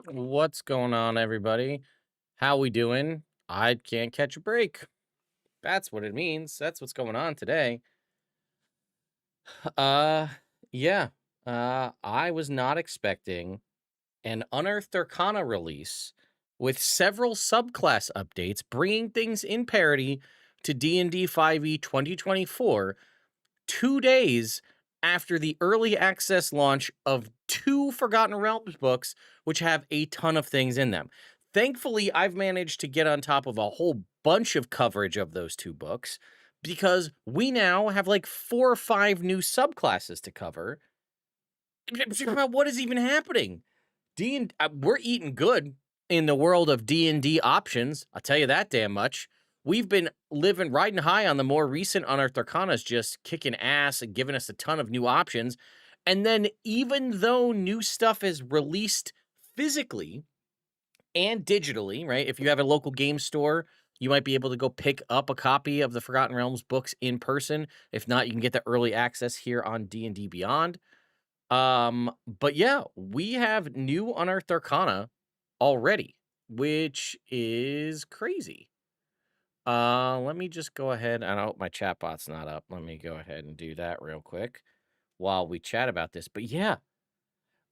What's going on, everybody? How we doing? I can't catch a break. That's what it means. That's what's going on today. Uh, yeah. I was not expecting an Unearthed Arcana release with several subclass updates, bringing things in parity to D&D 5e 2024 2 days after the early access launch of two Forgotten Realms books, which have a ton of things in them. Thankfully, I've managed to get on top of a whole bunch of coverage of those two books because we now have like 4 or 5 new subclasses to cover. What is even happening? We're eating good in the world of D&D options. I'll tell you that damn much. We've been riding high on the more recent Unearthed Arcanas, just kicking ass and giving us a ton of new options. And then even though new stuff is released physically and digitally, right? If you have a local game store, you might be able to go pick up a copy of the Forgotten Realms books in person. If not, you can get the early access here on D&D Beyond. But yeah, we have new Unearthed Arcana already, which is crazy. Let me just go ahead. I know my chat bot's not up. Let me go ahead and do that real quick while we chat about this. But yeah,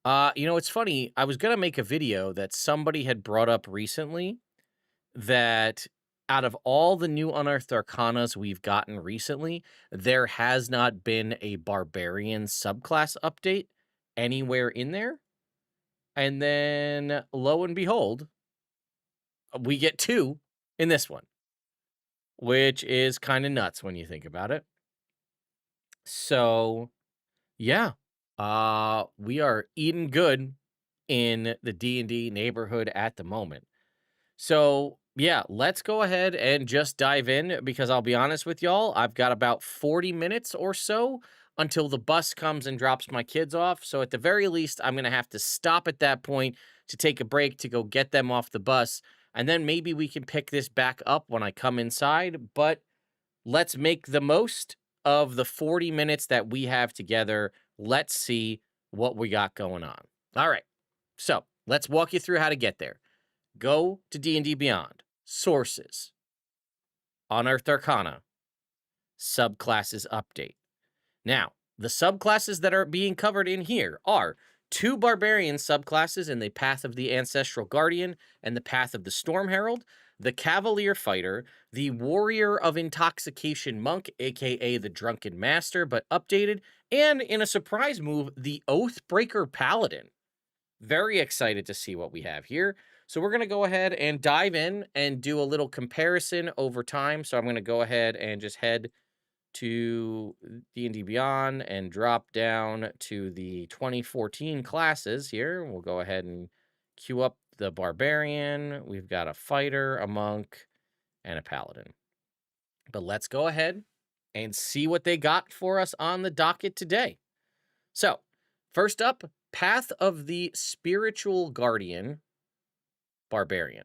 it's funny. I was gonna make a video that somebody had brought up recently that out of all the new Unearthed Arcanas we've gotten recently, there has not been a barbarian subclass update anywhere in there. And then lo and behold, we get two in this one, which is kind of nuts when you think about it. So, yeah, we are eating good in the D&D neighborhood at the moment. So, yeah, let's go ahead and just dive in because I'll be honest with y'all, I've got about 40 minutes or so until the bus comes and drops my kids off. So, at the very least, I'm going to have to stop at that point to take a break to go get them off the bus. And then maybe we can pick this back up when I come inside. But let's make the most of the 40 minutes that we have together. Let's see what we got going on. All right. So, let's walk you through how to get there. Go to D&D Beyond. Sources. Unearthed Arcana. Subclasses update. Now, the subclasses that are being covered in here are two barbarian subclasses in the Path of the Ancestral Guardian and the Path of the Storm Herald, the Cavalier Fighter, the Warrior of Intoxication Monk, aka the Drunken Master, but updated, and in a surprise move, the Oathbreaker Paladin. Very excited to see what we have here. So we're going to go ahead and dive in and do a little comparison over time. So I'm going to go ahead and just head to D&D Beyond and drop down to the 2014 classes here. We'll go ahead and queue up the Barbarian. We've got a Fighter, a Monk, and a Paladin. But let's go ahead and see what they got for us on the docket today. So, first up, Path of the Spiritual Guardian Barbarian.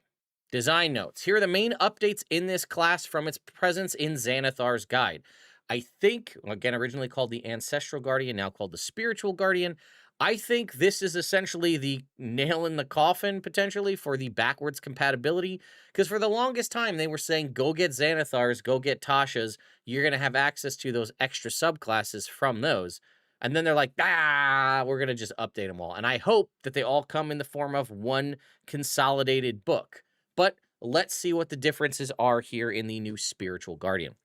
Design notes. Here are the main updates in this class from its presence in Xanathar's Guide. I think, again, originally called the Ancestral Guardian, now called the Spiritual Guardian. I think this is essentially the nail in the coffin, potentially, for the backwards compatibility. Because for the longest time, they were saying, go get Xanathar's, go get Tasha's. You're going to have access to those extra subclasses from those. And then they're like, we're going to just update them all. And I hope that they all come in the form of one consolidated book. But let's see what the differences are here in the new Spiritual Guardian.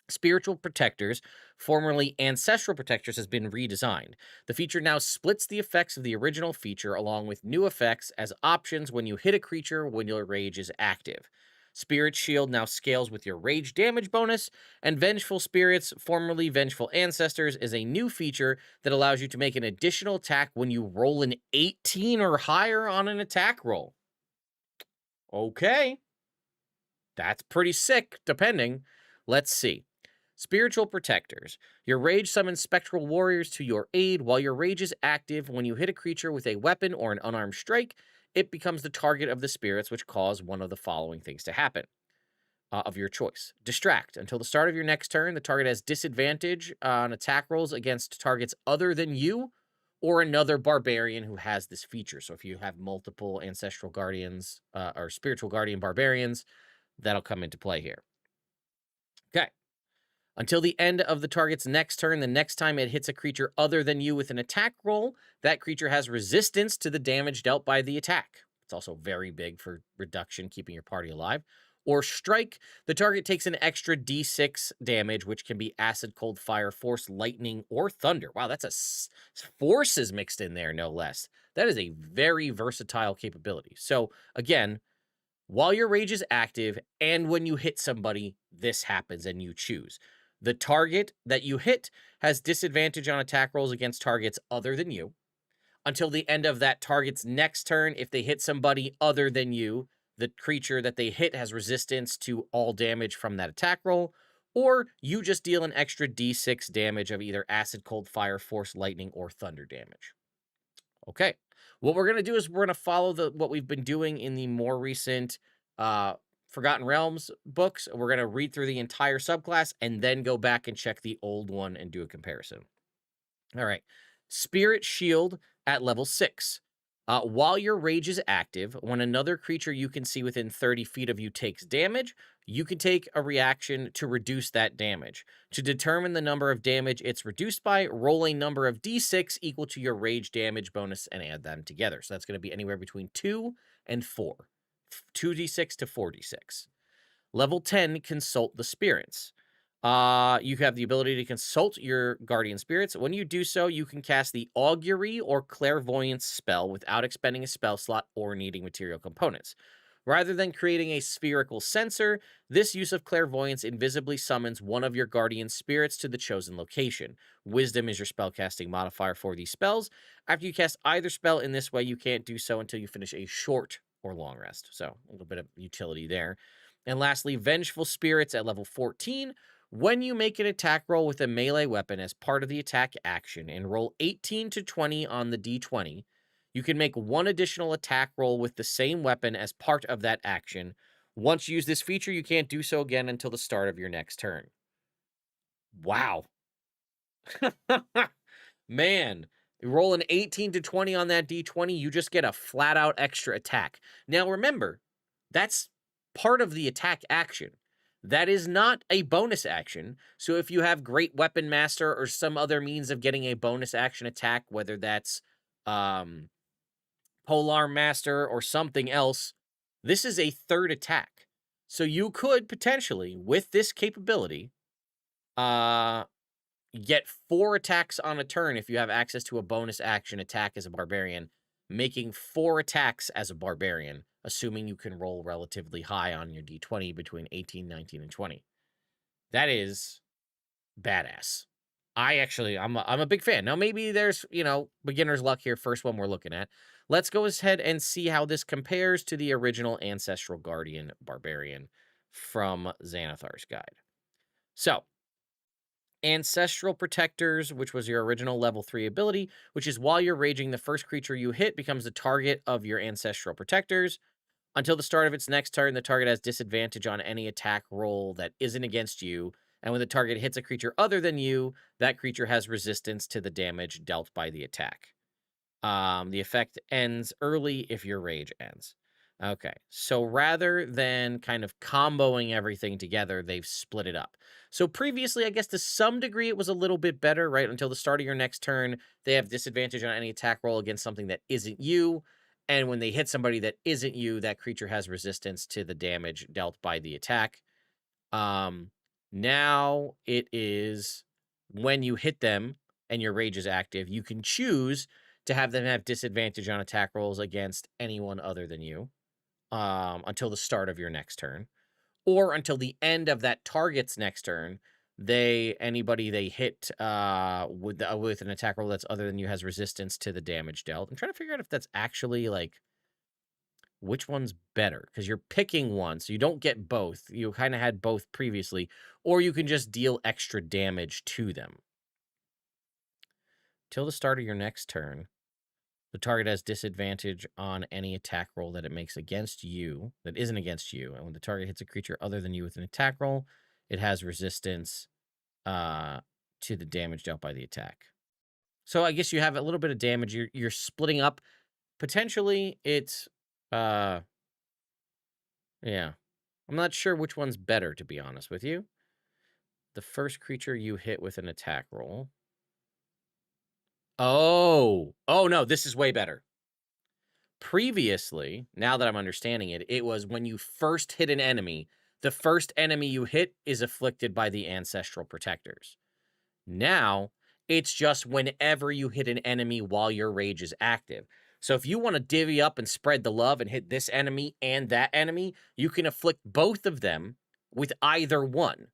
Spiritual Protectors, formerly Ancestral Protectors, has been redesigned. The feature now splits the effects of the original feature along with new effects as options when you hit a creature when your rage is active. Spirit Shield now scales with your rage damage bonus, and Vengeful Spirits, formerly Vengeful Ancestors, is a new feature that allows you to make an additional attack when you roll an 18 or higher on an attack roll. Okay. That's pretty sick, depending. Let's see. Spiritual Protectors. Your rage summons spectral warriors to your aid. While your rage is active, when you hit a creature with a weapon or an unarmed strike, it becomes the target of the spirits, which cause one of the following things to happen. Of your choice. Distract. Until the start of your next turn, the target has disadvantage on attack rolls against targets other than you, or another barbarian who has this feature. So if you have multiple ancestral guardians or spiritual guardian barbarians, that'll come into play here. Okay. Until the end of the target's next turn, the next time it hits a creature other than you with an attack roll, that creature has resistance to the damage dealt by the attack. It's also very big for reduction, keeping your party alive. Or strike, the target takes an extra d6 damage, which can be acid, cold, fire, force, lightning, or thunder. Wow, that's forces mixed in there, no less. That is a very versatile capability. So again, while your rage is active and when you hit somebody, this happens and you choose. The target that you hit has disadvantage on attack rolls against targets other than you. Until the end of that target's next turn, if they hit somebody other than you, the creature that they hit has resistance to all damage from that attack roll, or you just deal an extra d6 damage of either acid, cold, fire, force, lightning, or thunder damage. Okay. What we're going to do is we're going to follow what we've been doing in the more recent Forgotten Realms books. We're going to read through the entire subclass and then go back and check the old one and do a comparison. All right. Spirit Shield at level 6. While your rage is active, when another creature you can see within 30 feet of you takes damage, you can take a reaction to reduce that damage. To determine the number of damage it's reduced by, roll a number of d6 equal to your rage damage bonus and add them together. So that's going to be anywhere between 2 and 4. 2d6 to 4d6. Level 10, Consult the Spirits. You have the ability to consult your guardian spirits. When you do so, you can cast the Augury or Clairvoyance spell without expending a spell slot or needing material components. Rather than creating a spherical sensor, this use of Clairvoyance invisibly summons one of your guardian spirits to the chosen location. Wisdom is your spellcasting modifier for these spells. After you cast either spell in this way, you can't do so until you finish a short or long rest. So a little bit of utility there. And lastly, Vengeful Spirits at level 14. When you make an attack roll with a melee weapon as part of the attack action and roll 18 to 20 on the d20, you can make one additional attack roll with the same weapon as part of that action. Once you use this feature, you can't do so again until the start of your next turn. Wow. Man, you roll an 18 to 20 on that d20, you just get a flat out extra attack. Now remember, that's part of the attack action. That is not a bonus action. So if you have Great Weapon Master or some other means of getting a bonus action attack, whether that's Polar Master or something else, this is a third attack. So you could potentially, with this capability, get 4 attacks on a turn if you have access to a bonus action attack as a barbarian, making 4 attacks as a barbarian, assuming you can roll relatively high on your d20 between 18, 19, and 20. That is badass. I'm a big fan. Now, maybe there's, beginner's luck here, first one we're looking at. Let's go ahead and see how this compares to the original Ancestral Guardian Barbarian from Xanathar's Guide. So, Ancestral Protectors, which was your original level 3 ability, which is while you're raging, the first creature you hit becomes the target of your Ancestral Protectors. Until the start of its next turn, the target has disadvantage on any attack roll that isn't against you, and when the target hits a creature other than you, that creature has resistance to the damage dealt by the attack. The effect ends early if your rage ends. Okay, so rather than kind of comboing everything together, they've split it up. So previously, I guess to some degree, it was a little bit better, right? Until the start of your next turn, they have disadvantage on any attack roll against something that isn't you. And when they hit somebody that isn't you, that creature has resistance to the damage dealt by the attack. Now it is when you hit them and your rage is active, you can choose to have them have disadvantage on attack rolls against anyone other than you until the start of your next turn, or until the end of that target's next turn. Anybody they hit with an attack roll that's other than you has resistance to the damage dealt. I'm trying to figure out if that's actually like which one's better, because you're picking one, so you don't get both. You kind of had both previously, or you can just deal extra damage to them. Till the start of your next turn, the target has disadvantage on any attack roll that it makes against you, that isn't against you. And when the target hits a creature other than you with an attack roll, it has resistance to the damage dealt by the attack. So I guess you have a little bit of damage. You're splitting up. Potentially, it's uh yeah. I'm not sure which one's better, to be honest with you. The first creature you hit with an attack roll. Oh. Oh, no, this is way better. Previously, now that I'm understanding it, it was when you first hit an enemy, the first enemy you hit is afflicted by the ancestral protectors. Now, it's just whenever you hit an enemy while your rage is active. So if you want to divvy up and spread the love and hit this enemy and that enemy, you can afflict both of them with either one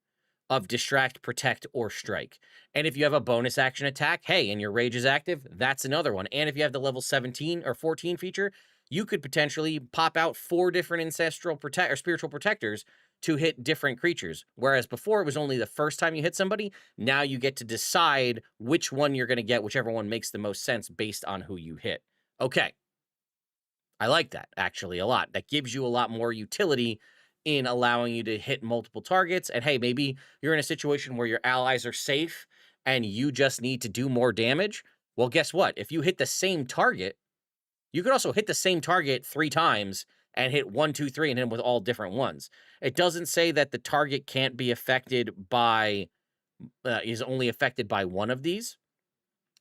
of distract, protect, or strike. And if you have a bonus action attack, hey, and your rage is active, that's another one. And if you have the level 17 or 14 feature, you could potentially pop out 4 different ancestral protect or spiritual protectors to hit different creatures. Whereas before it was only the first time you hit somebody, now you get to decide which one you're going to get, whichever one makes the most sense based on who you hit. Okay. I like that actually a lot. That gives you a lot more utility in allowing you to hit multiple targets. And hey, maybe you're in a situation where your allies are safe and you just need to do more damage. Well, guess what? If you hit the same target, you could also hit the same target 3 times and hit 1, 2, 3 and hit them with all different ones. It doesn't say that the target can't be affected by, is only affected by one of these.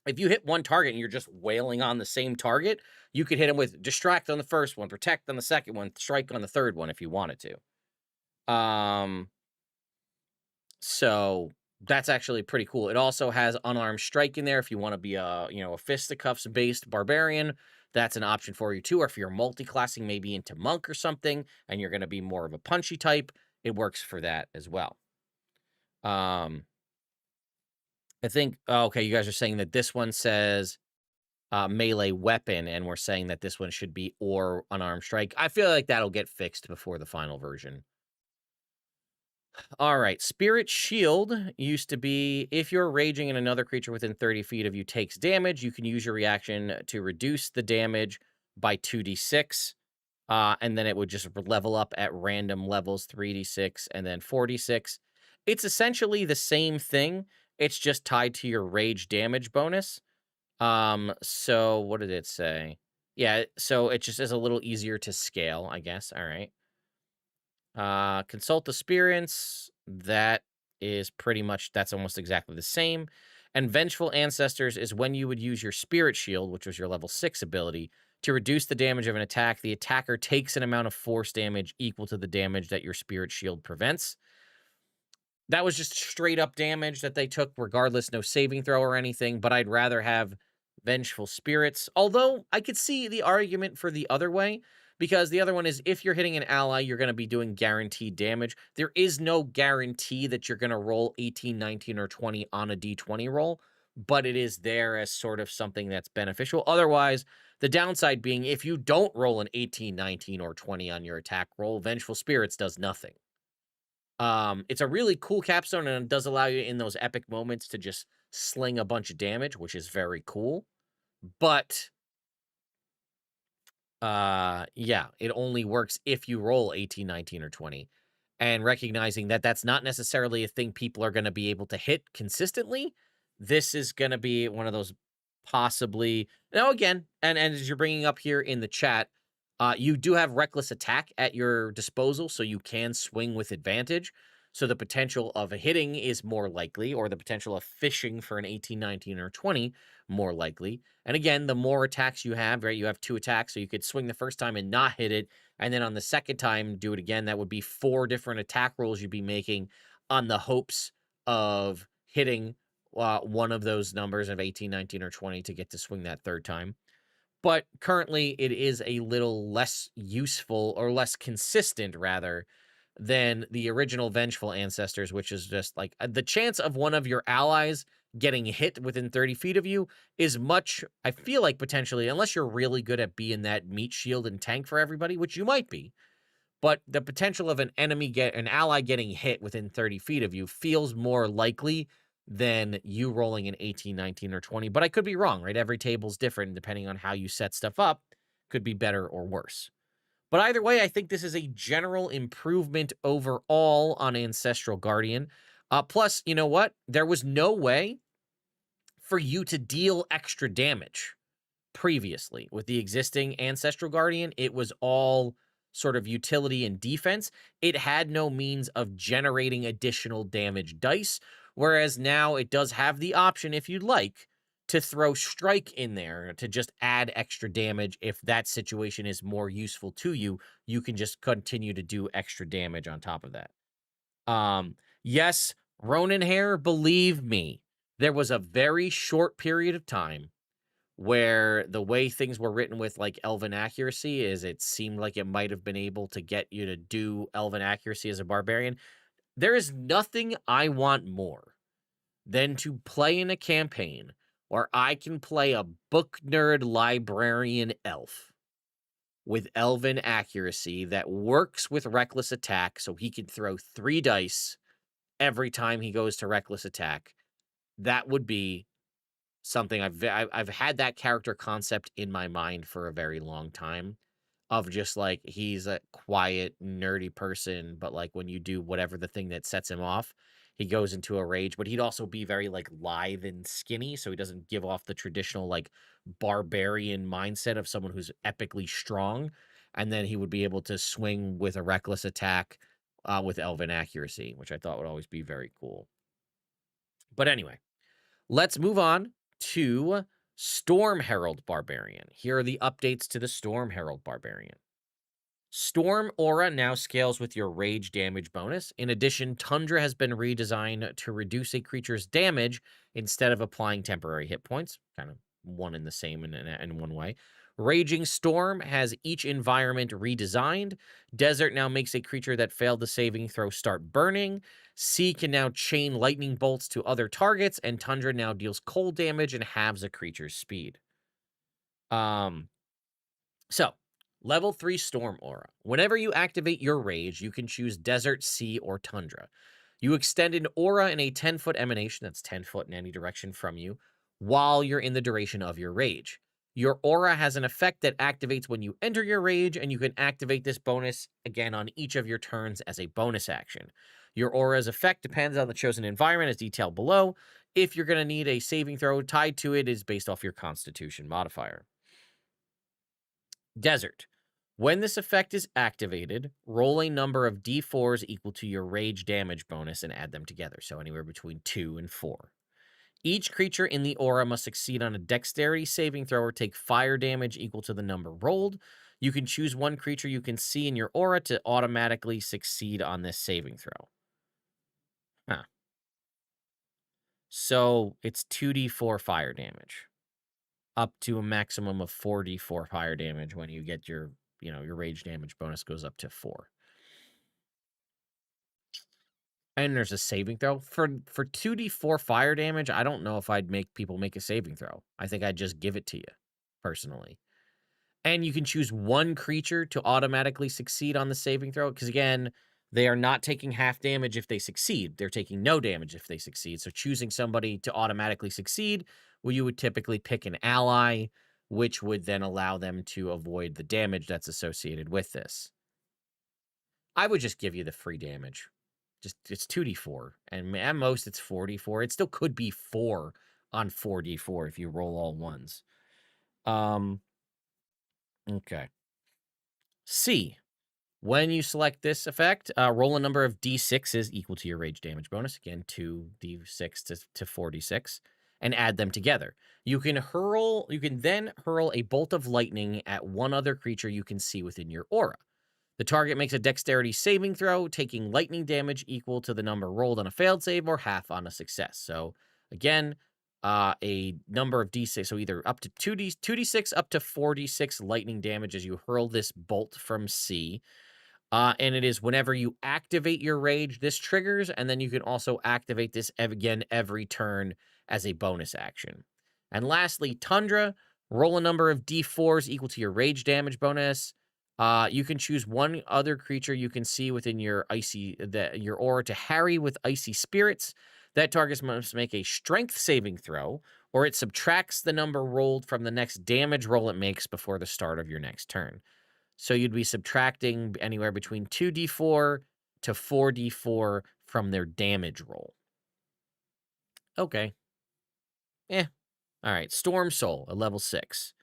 If you hit one target and you're just wailing on the same target, you could hit him with distract on the first one, protect on the second one, strike on the third one if you wanted to. So that's actually pretty cool. It also has unarmed strike in there if you want to be a fisticuffs based barbarian. That's an option for you too. Or if you're multi-classing maybe into monk or something and you're going to be more of a punchy type, it works for that as well. I think, okay, you guys are saying that this one says melee weapon, and we're saying that this one should be or unarmed strike. I feel like that'll get fixed before the final version. All right, Spirit Shield used to be if you're raging and another creature within 30 feet of you takes damage, you can use your reaction to reduce the damage by 2d6. And then it would just level up at random levels, 3d6 and then 4d6. It's essentially the same thing. It's just tied to your rage damage bonus. So what did it say? Yeah, so it just is a little easier to scale, I guess. All right. Consult Experience, that is pretty much, that's almost exactly the same. And Vengeful Ancestors is when you would use your Spirit Shield, which was your level 6 ability, to reduce the damage of an attack. The attacker takes an amount of force damage equal to the damage that your Spirit Shield prevents. That was just straight up damage that they took, regardless, no saving throw or anything, but I'd rather have Vengeful Spirits. Although I could see the argument for the other way, because the other one is if you're hitting an ally, you're going to be doing guaranteed damage. There is no guarantee that you're going to roll 18, 19, or 20 on a d20 roll, but it is there as sort of something that's beneficial. Otherwise, the downside being if you don't roll an 18, 19, or 20 on your attack roll, Vengeful Spirits does nothing. It's a really cool capstone, and it does allow you in those epic moments to just sling a bunch of damage, which is very cool. But yeah, it only works if you roll 18, 19, or 20. And recognizing that that's not necessarily a thing people are going to be able to hit consistently, this is going to be one of those possibly. Now, again, and as you're bringing up here in the chat, you do have reckless attack at your disposal, so you can swing with advantage. So the potential of hitting is more likely, or the potential of fishing for an 18, 19, or 20 more likely. And again, the more attacks you have, right? You have 2 attacks, so you could swing the first time and not hit it, and then on the second time, do it again. That would be 4 different attack rolls you'd be making on the hopes of hitting one of those numbers of 18, 19, or 20 to get to swing that third time. But currently, it is a little less useful, or less consistent, rather, than the original Vengeful Ancestors, which is just like the chance of one of your allies getting hit within 30 feet of you is much, I feel like potentially, unless you're really good at being that meat shield and tank for everybody, which you might be, but the potential of an ally getting hit within 30 feet of you feels more likely than you rolling an 18, 19, or 20. But I could be wrong, right? Every table's different depending on how you set stuff up. Could be better or worse. But either way, I think this is a general improvement overall on Ancestral Guardian. Plus, you know what? There was no way for you to deal extra damage. Previously, with the existing Ancestral Guardian, it was all sort of utility and defense. It had no means of generating additional damage dice, whereas now it does have the option, if you'd like, to throw strike in there to just add extra damage. If that situation is more useful to you, you can just continue to do extra damage on top of that. Yes, Ronin hair, believe me, there was a very short period of time where the way things were written with like elven accuracy is it seemed like it might have been able to get you to do elven accuracy as a barbarian. There is nothing I want more than to play in a campaign where I can play a book nerd librarian elf with elven accuracy that works with reckless attack so he can throw 3 dice every time he goes to reckless attack. That would be something I've had that character concept in my mind for a very long time, of just like he's a quiet, nerdy person, but like when you do whatever the thing that sets him off, he goes into a rage. But he'd also be very like lithe and skinny, so he doesn't give off the traditional like barbarian mindset of someone who's epically strong. And then he would be able to swing with a reckless attack with elven accuracy, which I thought would always be very cool. But anyway, let's move on to Storm Herald Barbarian. Here are the updates to the Storm Herald Barbarian. Storm Aura now scales with your rage damage bonus. In addition, Tundra has been redesigned to reduce a creature's damage instead of applying temporary hit points. Kind of one and the same in one way. Raging Storm has each environment redesigned. Desert now makes a creature that failed the saving throw start burning. Sea can now chain lightning bolts to other targets, and Tundra now deals cold damage and halves a creature's speed. So, level 3 Storm Aura. Whenever you activate your rage, you can choose Desert, Sea, or Tundra. You extend an aura in a 10-foot emanation, that's 10 foot in any direction from you, while you're in the duration of your rage. Your aura has an effect that activates when you enter your rage, and you can activate this bonus again on each of your turns as a bonus action. Your aura's effect depends on the chosen environment, as detailed below. If you're going to need a saving throw tied to it, is based off your Constitution modifier. Desert. When this effect is activated, roll a number of d4s equal to your rage damage bonus and add them together, so anywhere between 2 and 4. Each creature in the aura must succeed on a dexterity saving throw or take fire damage equal to the number rolled. You can choose one creature you can see in your aura to automatically succeed on this saving throw. Huh. So it's 2d4 fire damage, up to a maximum of 4d4 fire damage when you get your rage damage bonus goes up to 4. And there's a saving throw. For 2d4 fire damage, I don't know if I'd make people make a saving throw. I think I'd just give it to you, personally. And you can choose one creature to automatically succeed on the saving throw, because again, they are not taking half damage if they succeed. They're taking no damage if they succeed. So choosing somebody to automatically succeed, well, you would typically pick an ally, which would then allow them to avoid the damage that's associated with this. I would just give you the free damage. Just it's 2d4, and at most it's 4d4. It still could be 4 on 4d4 if you roll all ones. Okay. C. When you select this effect, roll a number of d6s equal to your rage damage bonus. Again, 2d6 to 4d6, and add them together. You can then hurl a bolt of lightning at one other creature you can see within your aura. The target makes a dexterity saving throw, taking lightning damage equal to the number rolled on a failed save or half on a success. So again, a number of d6, so either up to 2d6 up to 4d6 lightning damage as you hurl this bolt from C. And it is whenever you activate your rage, this triggers, and then you can also activate this again every turn as a bonus action. And lastly, Tundra, roll a number of d4s equal to your rage damage bonus. You can choose one other creature you can see within your your aura to harry with icy spirits. That target must make a strength saving throw, or it subtracts the number rolled from the next damage roll it makes before the start of your next turn. So you'd be subtracting anywhere between 2d4 to 4d4 from their damage roll. Okay. All right, Storm Soul at level 6.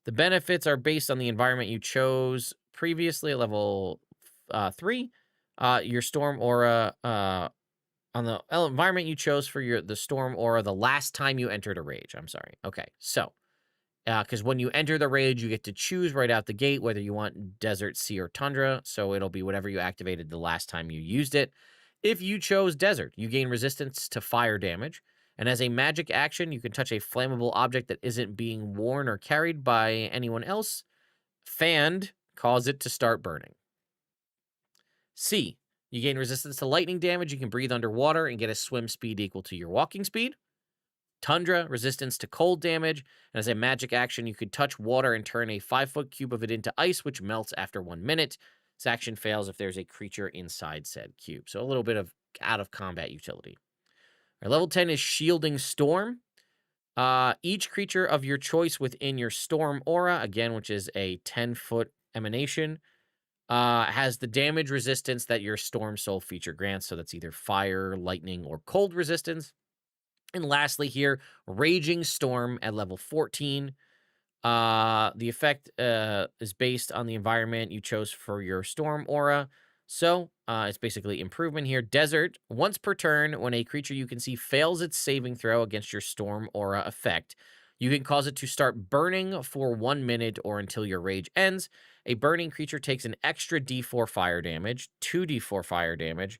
The benefits are based on the environment you chose previously at level 3. Your Storm Aura on the environment you chose for the Storm Aura the last time you entered a rage. I'm sorry. Okay, so because when you enter the rage, you get to choose right out the gate whether you want desert, sea, or tundra. So it'll be whatever you activated the last time you used it. If you chose desert, you gain resistance to fire damage. And as a magic action, you can touch a flammable object that isn't being worn or carried by anyone else. Fanned, cause it to start burning. Sea, you gain resistance to lightning damage. You can breathe underwater and get a swim speed equal to your walking speed. Tundra, resistance to cold damage. And as a magic action, you could touch water and turn a 5-foot cube of it into ice, which melts after 1 minute. This action fails if there's a creature inside said cube. So a little bit of out of combat utility. Our level 10 is Shielding Storm. Each creature of your choice within your Storm Aura, again, which is a 10-foot emanation, has the damage resistance that your Storm Soul feature grants. So that's either fire, lightning, or cold resistance. And lastly here, Raging Storm at level 14. The effect is based on the environment you chose for your Storm Aura. So it's basically improvement here. Desert, once per turn, when a creature you can see fails its saving throw against your Storm Aura effect, you can cause it to start burning for 1 minute or until your rage ends. A burning creature takes an extra d4 fire damage, 2d4 fire damage,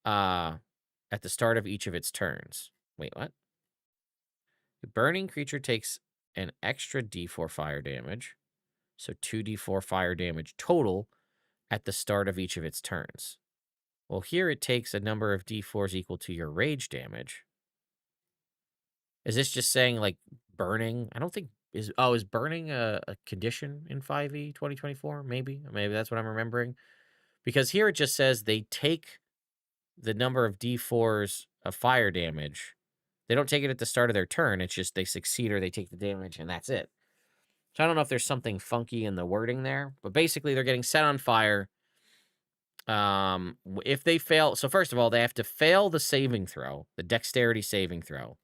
at the start of each of its turns. Wait, what? The burning creature takes an extra d4 fire damage, so 2d4 fire damage total at the start of each of its turns. Well, here it takes a number of d4s equal to your rage damage. Is this just saying, like, burning? I don't think... is burning a condition in 5e 2024? Maybe that's what I'm remembering. Because here it just says they take the number of d4s of fire damage. They don't take it at the start of their turn. It's just they succeed or they take the damage, and that's it. So I don't know if there's something funky in the wording there, but basically they're getting set on fire. If they fail, so first of all, they have to fail the saving throw, the dexterity saving throw.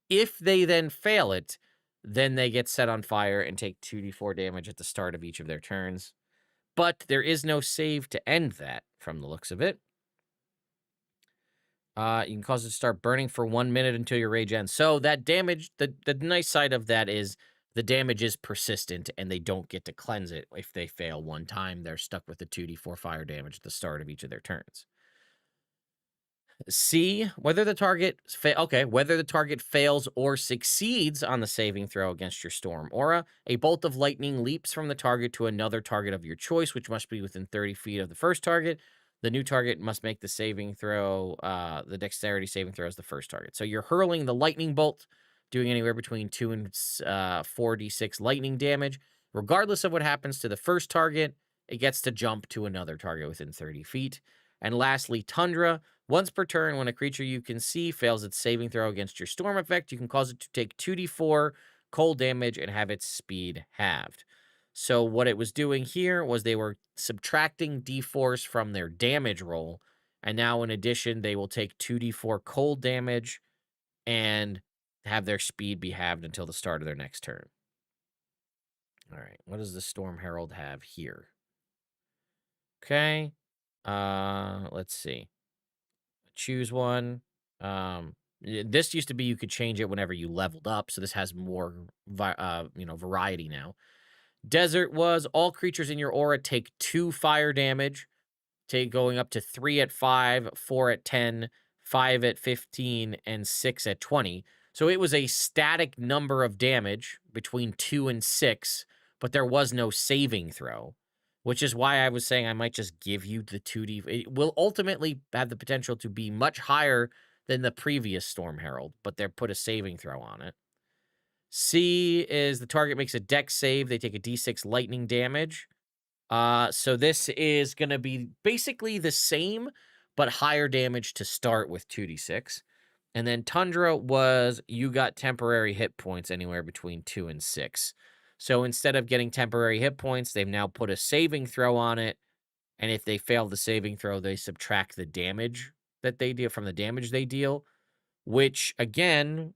If they then fail it, then they get set on fire and take 2d4 damage at the start of each of their turns. But there is no save to end that from the looks of it. You can cause it to start burning for 1 minute until your rage ends. So that damage, the nice side of that is the damage is persistent and they don't get to cleanse it. If they fail one time, they're stuck with the 2d4 fire damage at the start of each of their turns. C, whether the target whether the target fails or succeeds on the saving throw against your Storm Aura, a bolt of lightning leaps from the target to another target of your choice, which must be within 30 feet of the first target. The new target must make the saving throw, the dexterity saving throw as the first target. So you're hurling the lightning bolt, doing anywhere between 2 and 4d6 lightning damage. Regardless of what happens to the first target, it gets to jump to another target within 30 feet. And lastly, Tundra. Once per turn, when a creature you can see fails its saving throw against your storm effect, you can cause it to take 2d4 cold damage and have its speed halved. So what it was doing here was they were subtracting d4s from their damage roll, and now in addition, they will take 2d4 cold damage and have their speed be halved until the start of their next turn. All right, what does the Storm Herald have here? Okay, let's see. Choose one. This used to be you could change it whenever you leveled up, so this has more variety now. Desert was all creatures in your aura take 2 fire damage, going up to 3 at 5, 4 at 10, 5 at 15, and 6 at 20. So it was a static number of damage between 2 and 6, but there was no saving throw, which is why I was saying I might just give you the 2D. It will ultimately have the potential to be much higher than the previous Storm Herald, but they're put a saving throw on it. C is the target makes a dex save. They take a d6 lightning damage. So this is going to be basically the same, but higher damage to start with 2d6. And then Tundra was you got temporary hit points anywhere between 2 and 6. So instead of getting temporary hit points, they've now put a saving throw on it. And if they fail the saving throw, they subtract the damage that they deal from the damage they deal, which again,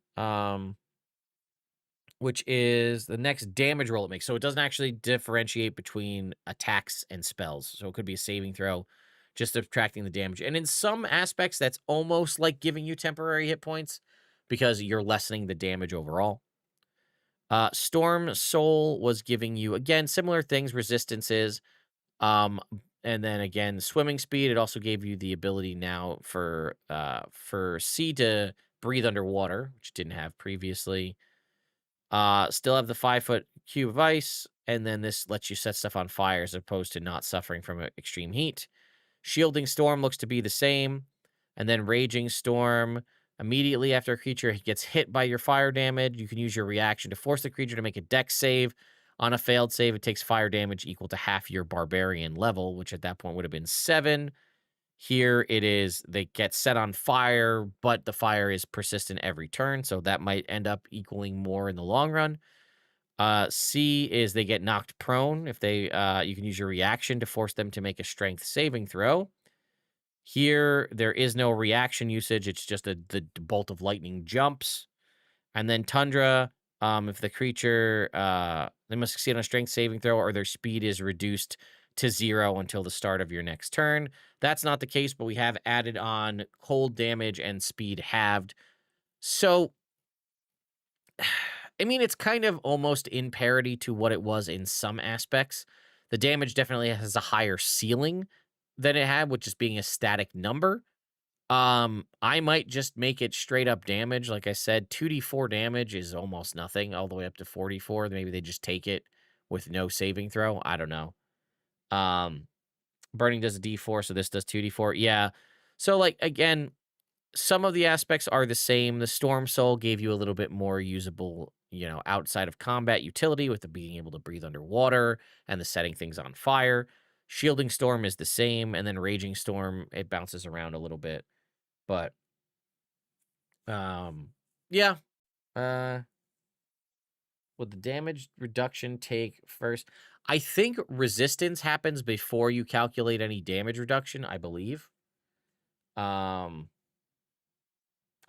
which is the next damage roll it makes. So it doesn't actually differentiate between attacks and spells. So it could be a saving throw, just subtracting the damage. And in some aspects, that's almost like giving you temporary hit points because you're lessening the damage overall. Storm Soul was giving you, again, similar things, resistances. And then again, swimming speed. It also gave you the ability now for C to breathe underwater, which it didn't have previously. Still have the 5-foot cube of ice, and then this lets you set stuff on fire as opposed to not suffering from extreme heat. Shielding Storm looks to be the same, and then Raging Storm. Immediately after a creature gets hit by your fire damage, you can use your reaction to force the creature to make a dex save. On a failed save, it takes fire damage equal to half your barbarian level, which at that point would have been 7. Here it is, they get set on fire, but the fire is persistent every turn, so that might end up equaling more in the long run. C is they get knocked prone. If they, you can use your reaction to force them to make a strength saving throw. Here, there is no reaction usage. It's just the bolt of lightning jumps. And then Tundra, if the creature, they must succeed on a strength saving throw or their speed is reduced to 0 until the start of your next turn. That's not the case, but we have added on cold damage and speed halved. So, I mean, it's kind of almost in parity to what it was in some aspects. The damage definitely has a higher ceiling than it had, which is being a static number. I might just make it straight up damage. Like I said, 2d4 damage is almost nothing, all the way up to 44. Maybe they just take it with no saving throw. I don't know. Burning does a d4, so this does 2d4. Yeah. So, like, again, some of the aspects are the same. The Storm Soul gave you a little bit more usable, outside of combat utility with the being able to breathe underwater and the setting things on fire. Shielding Storm is the same, and then Raging Storm, it bounces around a little bit. But, yeah. Would the damage reduction take first? I think resistance happens before you calculate any damage reduction, I believe.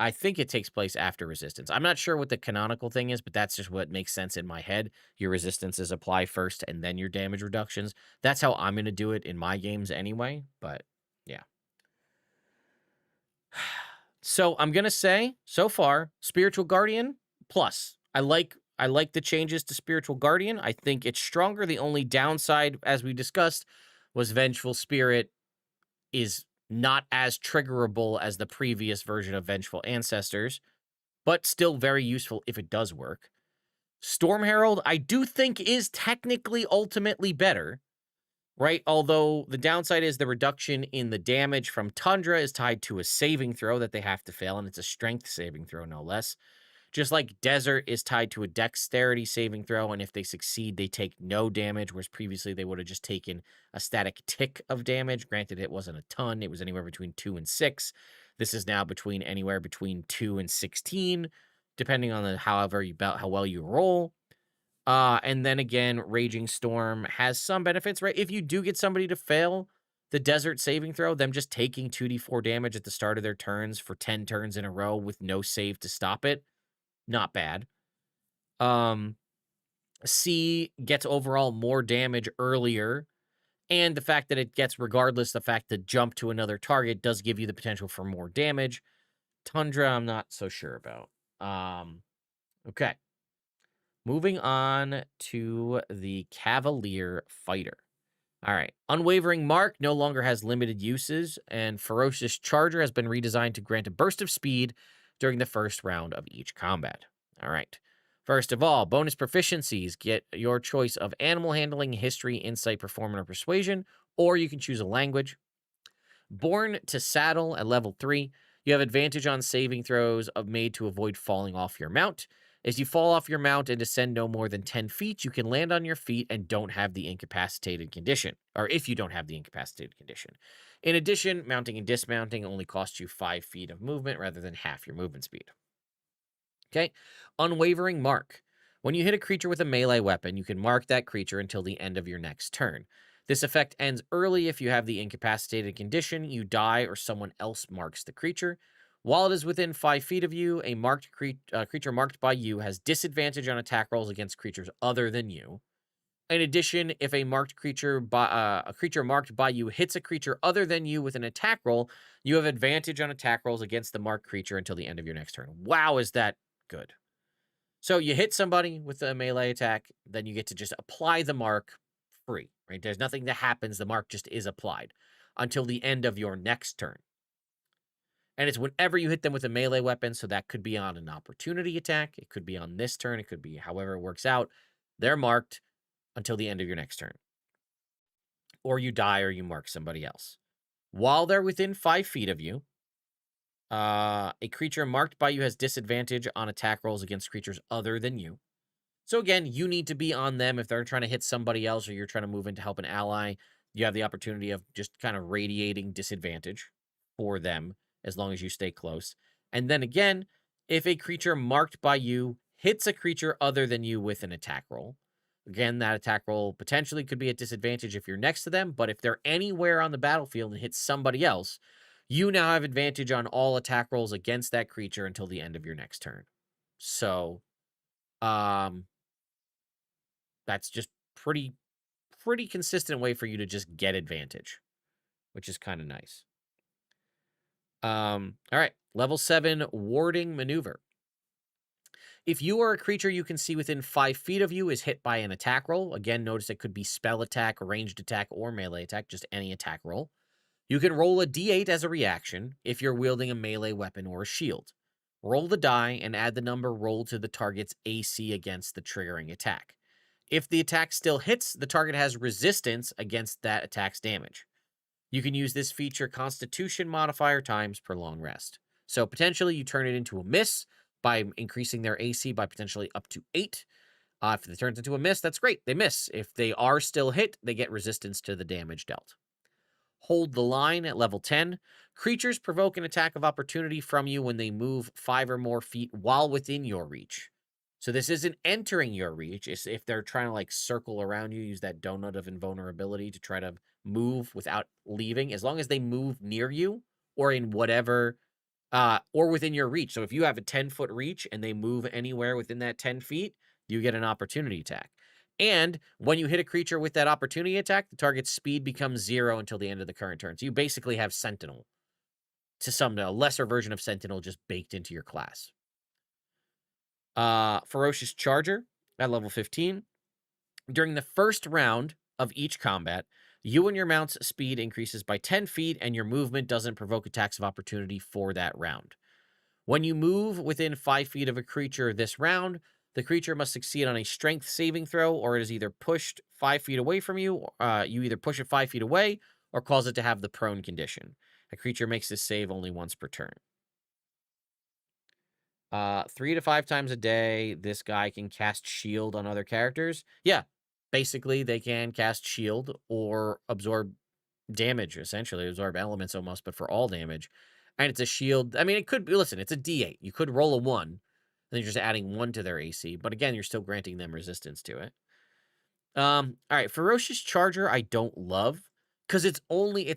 I think it takes place after resistance. I'm not sure what the canonical thing is, but that's just what makes sense in my head. Your resistances apply first and then your damage reductions. That's how I'm going to do it in my games anyway, but yeah. So I'm going to say, so far, Spiritual Guardian, plus. I like the changes to Spiritual Guardian. I think it's stronger. The only downside, as we discussed, was Vengeful Spirit is not as triggerable as the previous version of Vengeful Ancestors, but still very useful if it does work. Storm Herald, I do think is technically ultimately better, right? Although the downside is the reduction in the damage from Tundra is tied to a saving throw that they have to fail, and it's a strength saving throw, no less. Just like Desert is tied to a dexterity saving throw, and if they succeed, they take no damage, whereas previously they would have just taken a static tick of damage. Granted, it wasn't a ton. It was anywhere between 2 and 6. This is now anywhere between 2 and 16, depending on how well you roll. And then again, Raging Storm has some benefits, right? If you do get somebody to fail the Desert saving throw, them just taking 2d4 damage at the start of their turns for 10 turns in a row with no save to stop it, not bad. C gets overall more damage earlier, and the fact that it gets, regardless, the fact that jump to another target does give you the potential for more damage. Tundra, I'm not so sure about. Okay. Moving on to the Cavalier Fighter. All right. Unwavering Mark no longer has limited uses, and Ferocious Charger has been redesigned to grant a burst of speed during the first round of each combat. All right. First of all, bonus proficiencies. Get your choice of animal handling, history, insight, performance, or persuasion, or you can choose a language. Born to Saddle at level 3, you have advantage on saving throws made to avoid falling off your mount. As you fall off your mount and descend no more than 10 feet, you can land on your feet and don't have the incapacitated condition, or if you don't have the incapacitated condition. In addition, mounting and dismounting only costs you 5 feet of movement rather than half your movement speed. Okay, Unwavering Mark. When you hit a creature with a melee weapon, you can mark that creature until the end of your next turn. This effect ends early if you have the incapacitated condition, you die, or someone else marks the creature. While it is within 5 feet of you, a creature marked by you has disadvantage on attack rolls against creatures other than you. In addition, if a creature marked by you hits a creature other than you with an attack roll, you have advantage on attack rolls against the marked creature until the end of your next turn. Wow, is that good? So you hit somebody with a melee attack, then you get to just apply the mark free, right? There's nothing that happens. The mark just is applied until the end of your next turn. And it's whenever you hit them with a melee weapon. So that could be on an opportunity attack. It could be on this turn. It could be however it works out. They're marked until the end of your next turn. Or you die or you mark somebody else. While they're within 5 feet of you, a creature marked by you has disadvantage on attack rolls against creatures other than you. So again, you need to be on them if they're trying to hit somebody else or you're trying to move in to help an ally. You have the opportunity of just kind of radiating disadvantage for them as long as you stay close. And then again, if a creature marked by you hits a creature other than you with an attack roll, again, that attack roll potentially could be at disadvantage if you're next to them, but if they're anywhere on the battlefield and hit somebody else, you now have advantage on all attack rolls against that creature until the end of your next turn. So, that's just pretty consistent way for you to just get advantage, which is kind of nice. All right, level 7 warding maneuver. If you are a creature you can see within 5 feet of you is hit by an attack roll, again, notice it could be spell attack, ranged attack, or melee attack, just any attack roll. You can roll a d8 as a reaction if you're wielding a melee weapon or a shield. Roll the die and add the number rolled to the target's AC against the triggering attack. If the attack still hits, the target has resistance against that attack's damage. You can use this feature Constitution modifier times per long rest. So potentially you turn it into a miss by increasing their AC by potentially up to 8. If it turns into a miss, that's great. They miss. If they are still hit, they get resistance to the damage dealt. Hold the line at level 10. Creatures provoke an attack of opportunity from you when they move 5 or more feet while within your reach. So this isn't entering your reach. It's if they're trying to like circle around you, use that donut of invulnerability to try to move without leaving. As long as they move near you or in whatever, or within your reach. So if you have a 10-foot reach and they move anywhere within that 10 feet, you get an opportunity attack. And when you hit a creature with that opportunity attack, the target's speed becomes 0 until the end of the current turn. So you basically have Sentinel a lesser version of Sentinel just baked into your class. Ferocious Charger at level 15. During the first round of each combat, you and your mount's speed increases by 10 feet and your movement doesn't provoke attacks of opportunity for that round. When you move within 5 feet of a creature this round, the creature must succeed on a strength saving throw, or it is either pushed 5 feet away from you. You either push it 5 feet away or cause it to have the prone condition. A creature makes this save only once per turn. 3 to 5 times a day, this guy can cast shield on other characters. Yeah, basically they can cast shield or absorb damage, essentially absorb elements almost, but for all damage. And it's a shield. I mean, it could be, listen, it's a D8. You could roll a 1, and then you're just adding 1 to their AC. But again, you're still granting them resistance to it. All right, Ferocious Charger, I don't love because it's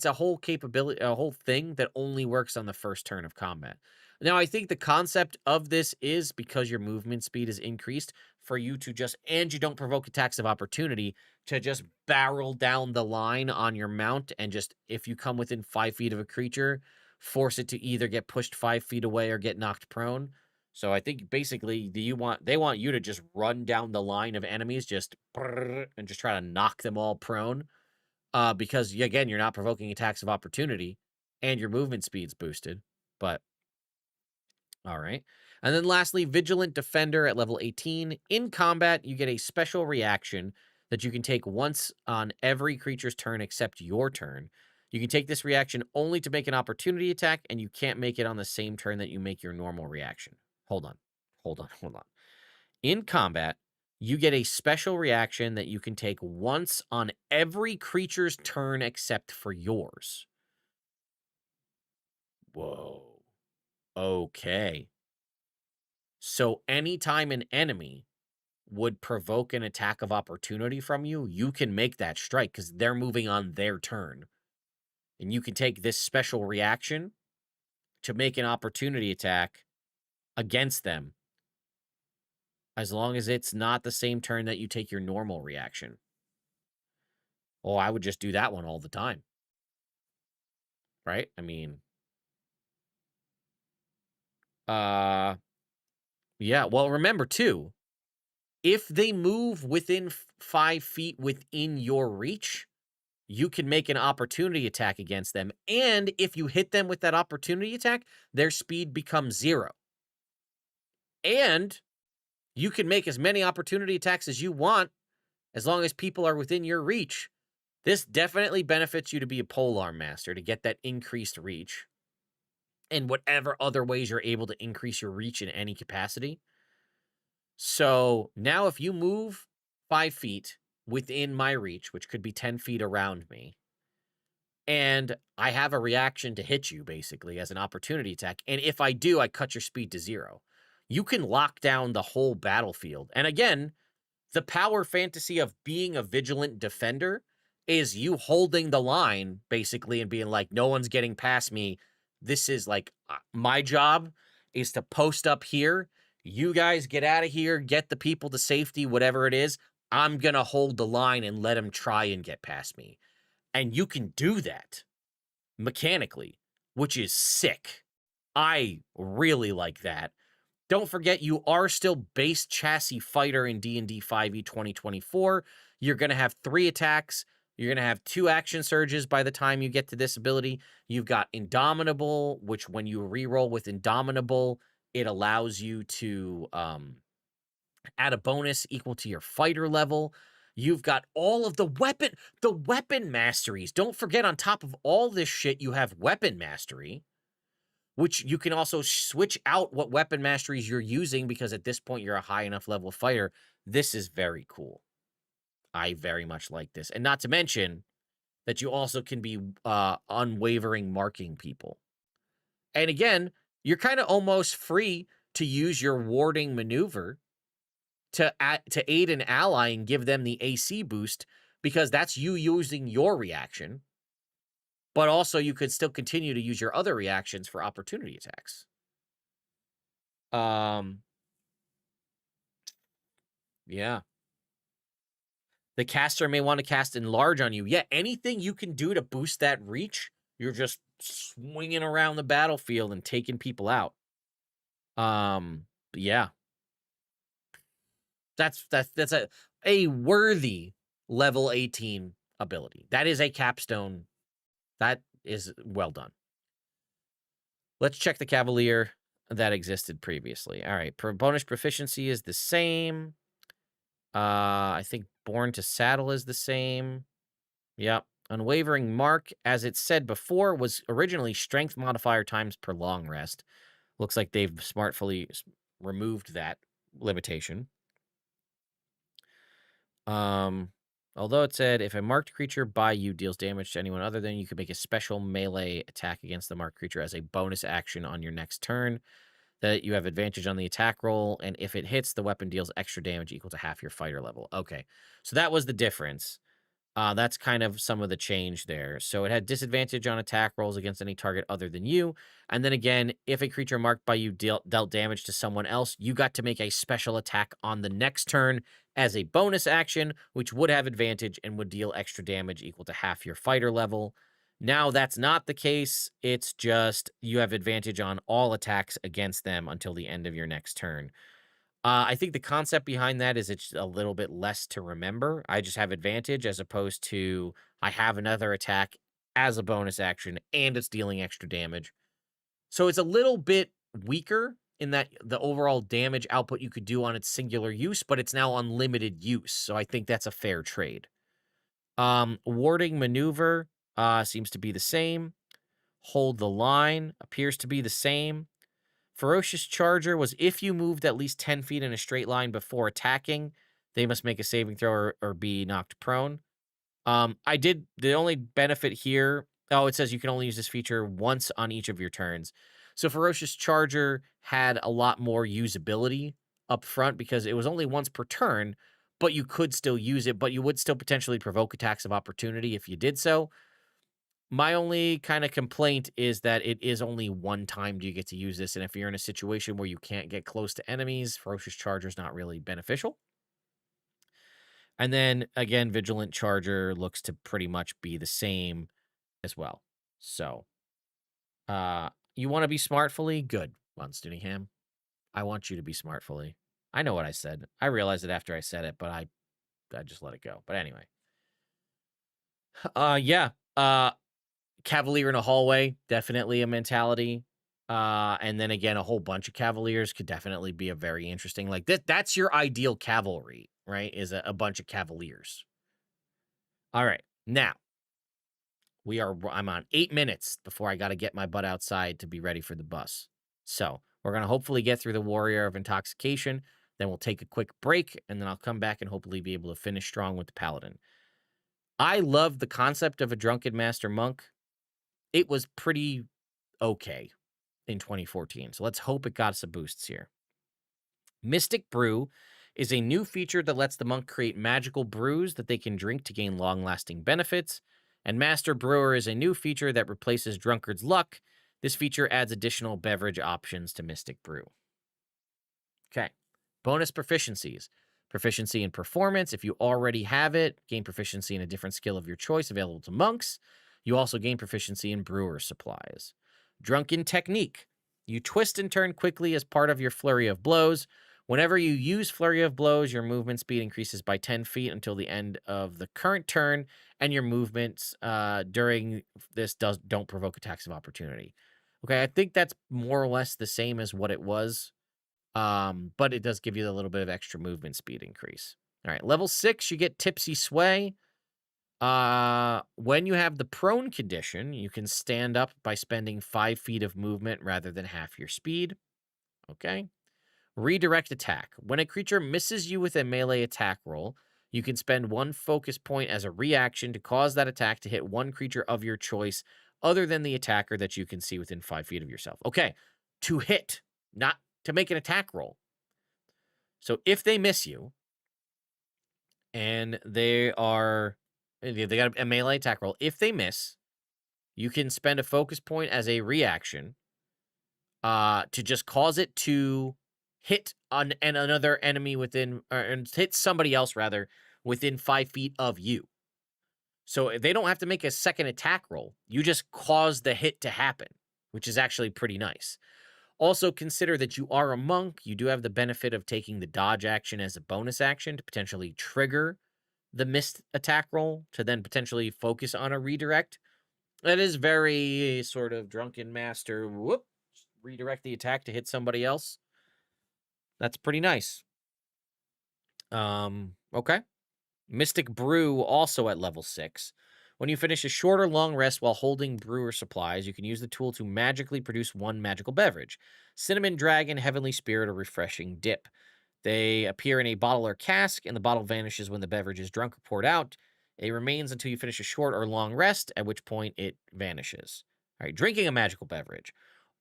a whole capability, a whole thing that only works on the first turn of combat. Now, I think the concept of this is because your movement speed is increased for you to just, and you don't provoke attacks of opportunity, to just barrel down the line on your mount and just, if you come within 5 feet of a creature, force it to either get pushed 5 feet away or get knocked prone. So I think basically they want you to just run down the line of enemies, just and just try to knock them all prone. Because again, you're not provoking attacks of opportunity and your movement speed's boosted. But all right. And then lastly, Vigilant Defender at level 18. In combat, you get a special reaction that you can take once on every creature's turn except your turn. You can take this reaction only to make an opportunity attack, and you can't make it on the same turn that you make your normal reaction. Hold on. In combat, you get a special reaction that you can take once on every creature's turn except for yours. Whoa. Okay. So anytime an enemy would provoke an attack of opportunity from you, you can make that strike because they're moving on their turn. And you can take this special reaction to make an opportunity attack against them, as long as it's not the same turn that you take your normal reaction. Oh, I would just do that one all the time, right? I mean, uh, yeah. Well, remember too, if they move within 5 feet within your reach, you can make an opportunity attack against them. And if you hit them with that opportunity attack, their speed becomes 0. And you can make as many opportunity attacks as you want as long as people are within your reach. This definitely benefits you to be a polearm master to get that increased reach. And whatever other ways you're able to increase your reach in any capacity. So now if you move 5 feet within my reach, which could be 10 feet around me, and I have a reaction to hit you, basically, as an opportunity attack, and if I do, I cut your speed to 0. You can lock down the whole battlefield. And again, the power fantasy of being a vigilant defender is you holding the line, basically, and being like, no one's getting past me. This is like, my job is to post up here. You guys get out of here, get the people to safety, whatever it is. I'm going to hold the line and let them try and get past me. And you can do that mechanically, which is sick. I really like that. Don't forget, you are still base chassis fighter in D&D 5e 2024. You're going to have 3 attacks. You're going to have 2 action surges by the time you get to this ability. You've got Indomitable, which when you reroll with Indomitable, it allows you to add a bonus equal to your fighter level. You've got all of the weapon masteries. Don't forget, on top of all this shit, you have weapon mastery, which you can also switch out what weapon masteries you're using, because at this point you're a high enough level fighter. This is very cool. I very much like this. And not to mention that you also can be unwavering marking people. And again, you're kind of almost free to use your warding maneuver to aid an ally and give them the AC boost, because that's you using your reaction. But also you could still continue to use your other reactions for opportunity attacks. Yeah. The caster may want to cast Enlarge on you. Yeah, anything you can do to boost that reach, you're just swinging around the battlefield and taking people out. Yeah. That's a worthy level 18 ability. That is a capstone. That is well done. Let's check the Cavalier that existed previously. All right, bonus proficiency is the same. I think Born to Saddle is the same. Yep. Unwavering Mark, as it said before, was originally strength modifier times per long rest. Looks like they've smartfully removed that limitation. Although it said, if a marked creature by you deals damage to anyone other than you, can make a special melee attack against the marked creature as a bonus action on your next turn. That you have advantage on the attack roll, and if it hits, the weapon deals extra damage equal to half your fighter level. Okay, so that was the difference. That's kind of some of the change there. So it had disadvantage on attack rolls against any target other than you. And then again, if a creature marked by you dealt damage to someone else, you got to make a special attack on the next turn as a bonus action, which would have advantage and would deal extra damage equal to half your fighter level. Now that's not the case. It's just you have advantage on all attacks against them until the end of your next turn. I think the concept behind that is it's a little bit less to remember. I just have advantage, as opposed to I have another attack as a bonus action and it's dealing extra damage. So it's a little bit weaker in that the overall damage output you could do on its singular use, but it's now unlimited use. So I think that's a fair trade. Warding maneuver seems to be the same. Hold the line appears to be the same. Ferocious Charger was if you moved at least 10 feet in a straight line before attacking, they must make a saving throw or be knocked prone. The only benefit here, it says you can only use this feature once on each of your turns. So Ferocious Charger had a lot more usability up front because it was only once per turn, but you could still use it, but you would still potentially provoke attacks of opportunity if you did so. My only kind of complaint is that it is only one time do you get to use this, and if you're in a situation where you can't get close to enemies, Ferocious Charger is not really beneficial. And then again, Vigilant Charger looks to pretty much be the same as well. So, you want to be smartfully? Good, Von Stooningham. I want you to be smartfully. I know what I said. I realized it after I said it, but I just let it go. But anyway. Yeah. Cavalier in a hallway, definitely a mentality. And then again, a whole bunch of Cavaliers could definitely be a very interesting, like that's your ideal cavalry, right? Is a bunch of Cavaliers. All right. Now, I'm on 8 minutes before I got to get my butt outside to be ready for the bus. So we're going to hopefully get through the Warrior of Intoxication. Then we'll take a quick break, and then I'll come back and hopefully be able to finish strong with the Paladin. I love the concept of a Drunken Master Monk. It was pretty okay in 2014. So let's hope it got us a boost here. Mystic Brew is a new feature that lets the monk create magical brews that they can drink to gain long-lasting benefits. And Master Brewer is a new feature that replaces Drunkard's Luck. This feature adds additional beverage options to Mystic Brew. Okay. Bonus proficiencies. Proficiency in performance. If you already have it, gain proficiency in a different skill of your choice available to monks. You also gain proficiency in brewer supplies. Drunken technique. You twist and turn quickly as part of your flurry of blows. Whenever you use flurry of blows, your movement speed increases by 10 feet until the end of the current turn, and your movements during this don't provoke attacks of opportunity. Okay, I think that's more or less the same as what it was, but it does give you a little bit of extra movement speed increase. All right, level 6, you get Tipsy Sway. When you have the prone condition, you can stand up by spending 5 feet of movement rather than half your speed. Okay. Redirect attack. When a creature misses you with a melee attack roll, you can spend 1 focus point as a reaction to cause that attack to hit one creature of your choice other than the attacker that you can see within 5 feet of yourself. Okay. To hit, not to make an attack roll. So if they miss you and they got a melee attack roll, if they miss, you can spend a focus point as a reaction to just cause it to hit another enemy and hit somebody else rather within 5 feet of you. So they don't have to make a second attack roll. You just cause the hit to happen, which is actually pretty nice. Also consider that you are a monk. You do have the benefit of taking the dodge action as a bonus action to potentially trigger the missed attack roll to then potentially focus on a redirect. That is very sort of Drunken Master. Whoop. Redirect the attack to hit somebody else. That's pretty nice. Okay. Mystic Brew also at level 6. When you finish a short or long rest while holding brewer supplies, you can use the tool to magically produce 1 magical beverage. Cinnamon Dragon, Heavenly Spirit, or Refreshing Dip. They appear in a bottle or cask, and the bottle vanishes when the beverage is drunk or poured out. It remains until you finish a short or long rest, at which point it vanishes. All right, drinking a magical beverage.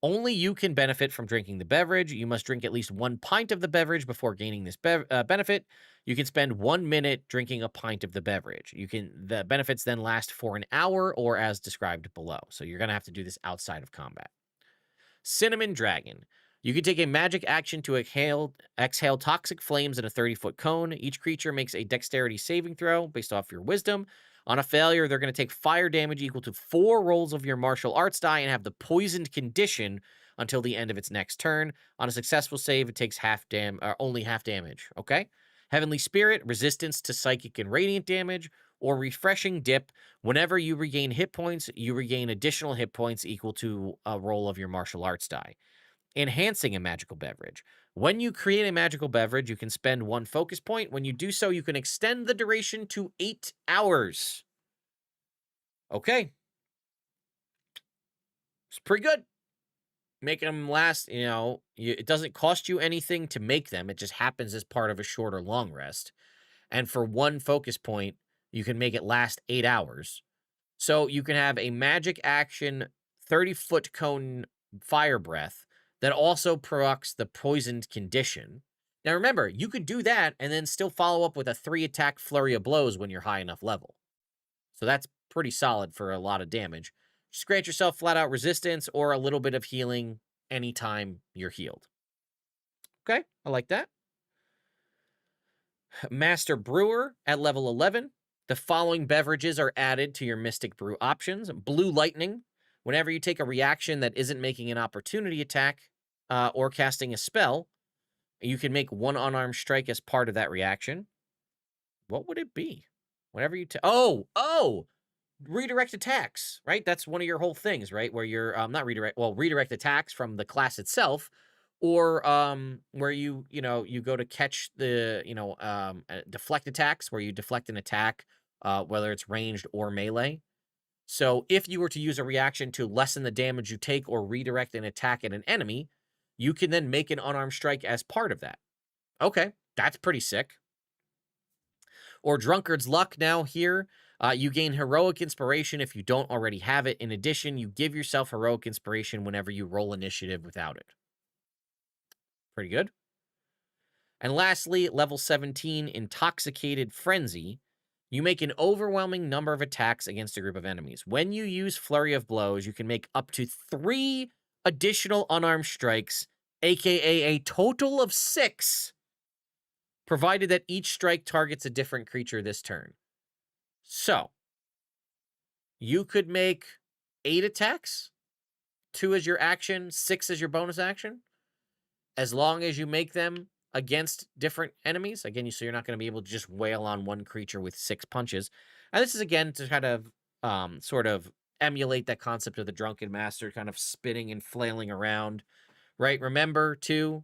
Only you can benefit from drinking the beverage. You must drink at least 1 pint of the beverage before gaining this benefit. You can spend 1 minute drinking a pint of the beverage. The benefits then last for an hour or as described below. So you're going to have to do this outside of combat. Cinnamon Dragon. You can take a magic action to exhale toxic flames in a 30-foot cone. Each creature makes a dexterity saving throw based off your wisdom. On a failure, they're going to take fire damage equal to 4 rolls of your martial arts die and have the poisoned condition until the end of its next turn. On a successful save, it takes only half damage. Okay? Heavenly Spirit, resistance to psychic and radiant damage, or Refreshing Dip. Whenever you regain hit points, you regain additional hit points equal to a roll of your martial arts die. Enhancing a magical beverage. When you create a magical beverage, you can spend 1 focus point. When you do so, you can extend the duration to 8 hours. Okay. It's pretty good. Make them last, it doesn't cost you anything to make them. It just happens as part of a short or long rest. And for 1 focus point, you can make it last 8 hours. So you can have a magic action 30-foot cone fire breath that also procs the poisoned condition. Now remember, you could do that and then still follow up with a 3-attack flurry of blows when you're high enough level. So that's pretty solid for a lot of damage. Just grant yourself flat out resistance or a little bit of healing anytime you're healed. Okay, I like that. Master Brewer at level 11. The following beverages are added to your Mystic Brew options. Blue Lightning. Whenever you take a reaction that isn't making an opportunity attack or casting a spell, you can make one unarmed strike as part of that reaction. What would it be? Whenever you redirect attacks, right? That's one of your whole things, right? Where you're redirect attacks from the class itself, or where you go to catch the deflect attacks, where you deflect an attack, whether it's ranged or melee. So if you were to use a reaction to lessen the damage you take or redirect an attack at an enemy, you can then make an unarmed strike as part of that. Okay, that's pretty sick. Or Drunkard's Luck now here. You gain Heroic Inspiration if you don't already have it. In addition, you give yourself Heroic Inspiration whenever you roll initiative without it. Pretty good. And lastly, level 17, Intoxicated Frenzy. You make an overwhelming number of attacks against a group of enemies. When you use Flurry of Blows, you can make up to 3 additional unarmed strikes, aka a total of 6, provided that each strike targets a different creature this turn. So, you could make 8 attacks, 2 as your action, 6 as your bonus action, as long as you make them against different enemies. Again, so you're not going to be able to just wail on one creature with 6 punches. And this is, again, to kind of sort of emulate that concept of the Drunken Master kind of spinning and flailing around, right? Remember, too,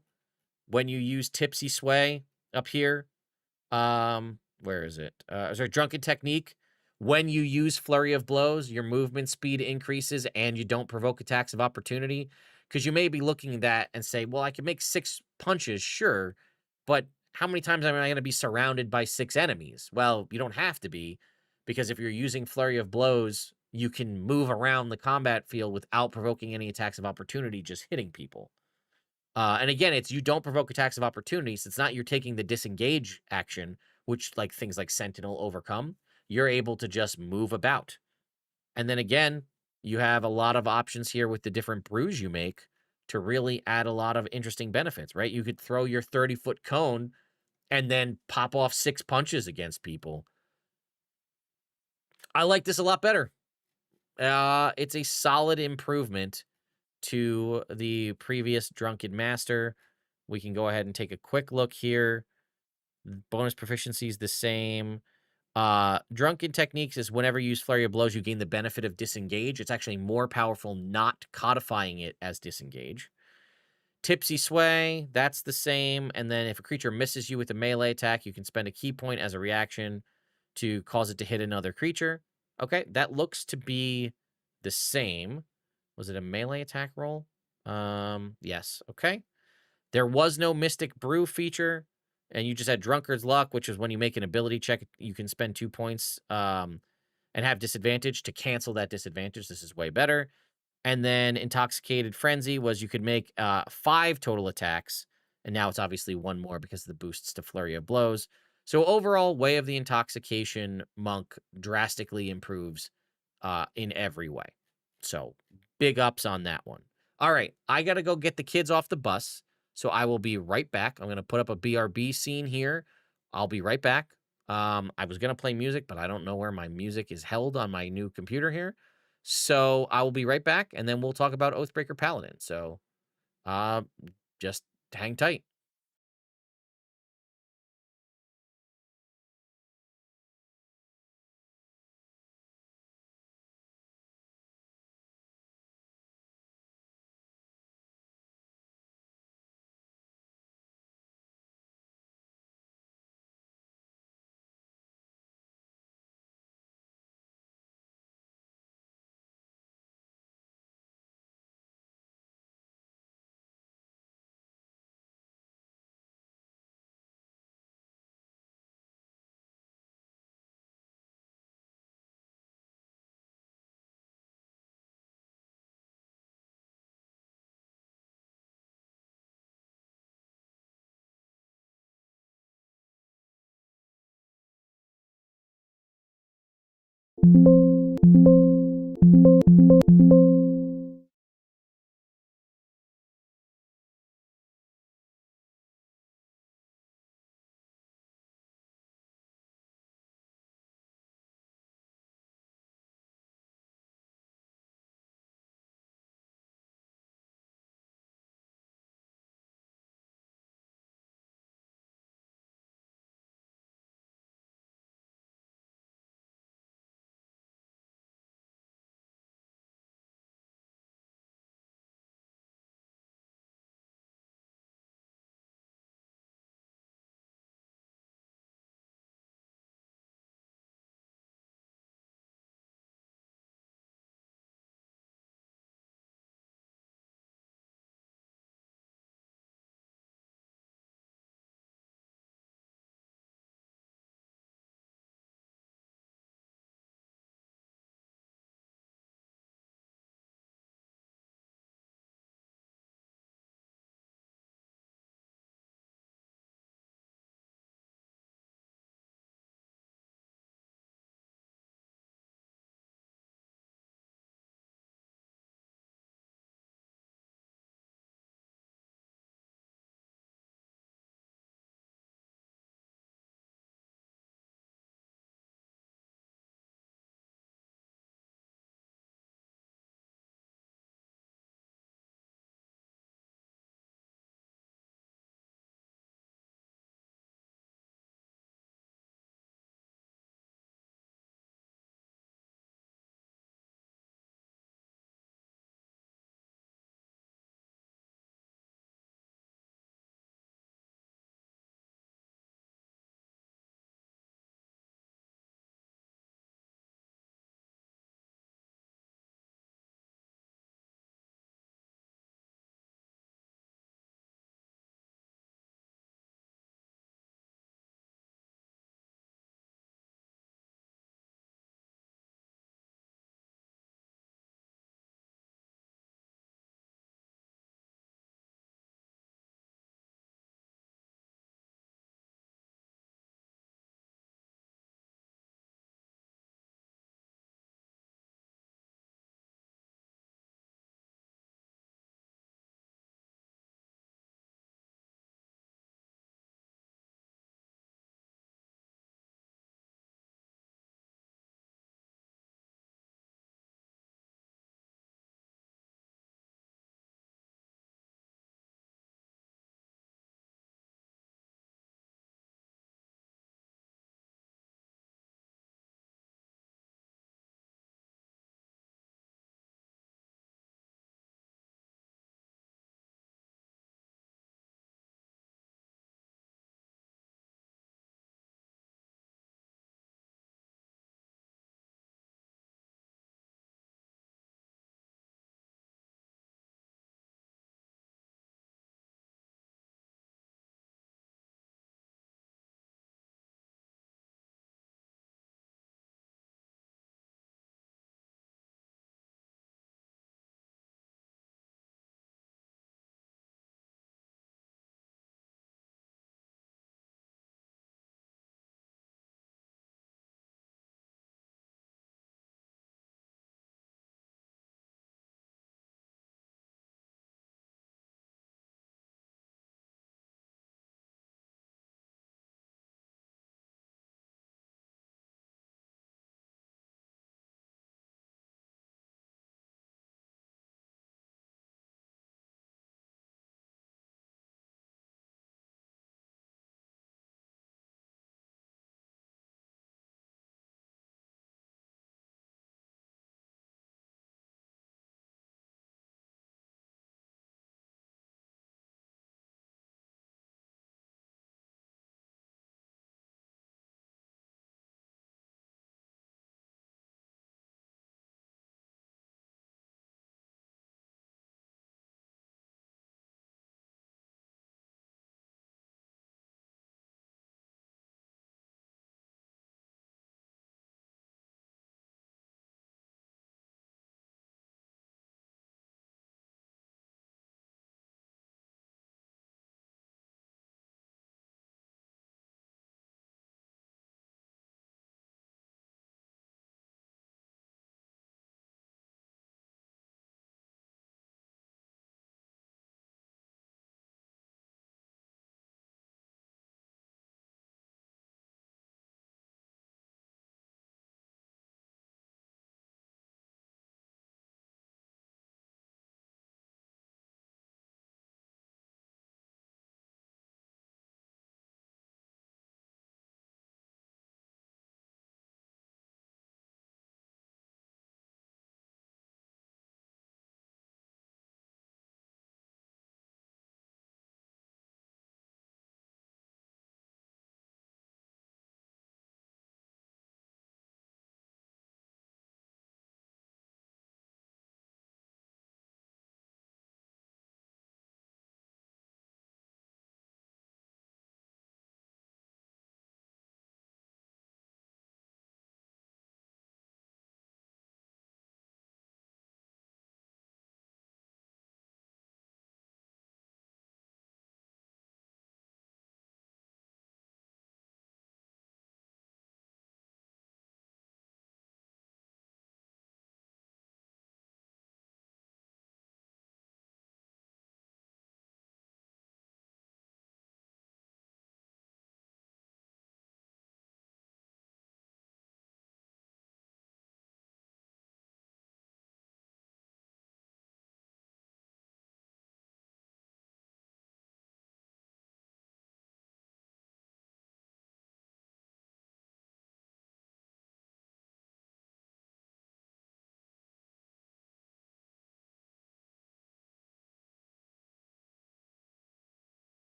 when you use Tipsy Sway up here, where is it? Is there Drunken Technique? When you use Flurry of Blows, your movement speed increases and you don't provoke attacks of opportunity. Because you may be looking at that and say, well, I can make 6 punches, sure, but how many times am I going to be surrounded by 6 enemies? Well, you don't have to be, because if you're using Flurry of Blows, you can move around the combat field without provoking any attacks of opportunity, just hitting people. And again, it's you don't provoke attacks of opportunities. It's not you're taking the disengage action, which like things like Sentinel overcome. You're able to just move about. And then again, you have a lot of options here with the different brews you make to really add a lot of interesting benefits, right? You could throw your 30-foot cone and then pop off 6 punches against people. I like this a lot better. It's a solid improvement to the previous Drunken Master. We can go ahead and take a quick look here. Bonus proficiency is the same. Drunken Techniques is whenever you use Flurry of Blows, you gain the benefit of Disengage. It's actually more powerful not codifying it as Disengage. Tipsy Sway, that's the same. And then if a creature misses you with a melee attack, you can spend a key point as a reaction to cause it to hit another creature. Okay, that looks to be the same. Was it a melee attack roll? Yes. Okay. There was no Mystic Brew feature, and you just had Drunkard's Luck, which is when you make an ability check, you can spend 2 points and have disadvantage to cancel that disadvantage. This is way better. And then Intoxicated Frenzy was you could make 5 total attacks, and now it's obviously 1 more because of the boosts to Flurry of Blows. So overall, Way of the Intoxication Monk drastically improves in every way. So big ups on that one. All right, I got to go get the kids off the bus, so I will be right back. I'm going to put up a BRB scene here. I'll be right back. I was going to play music, but I don't know where my music is held on my new computer here. So I will be right back, and then we'll talk about Oathbreaker Paladin. So just hang tight.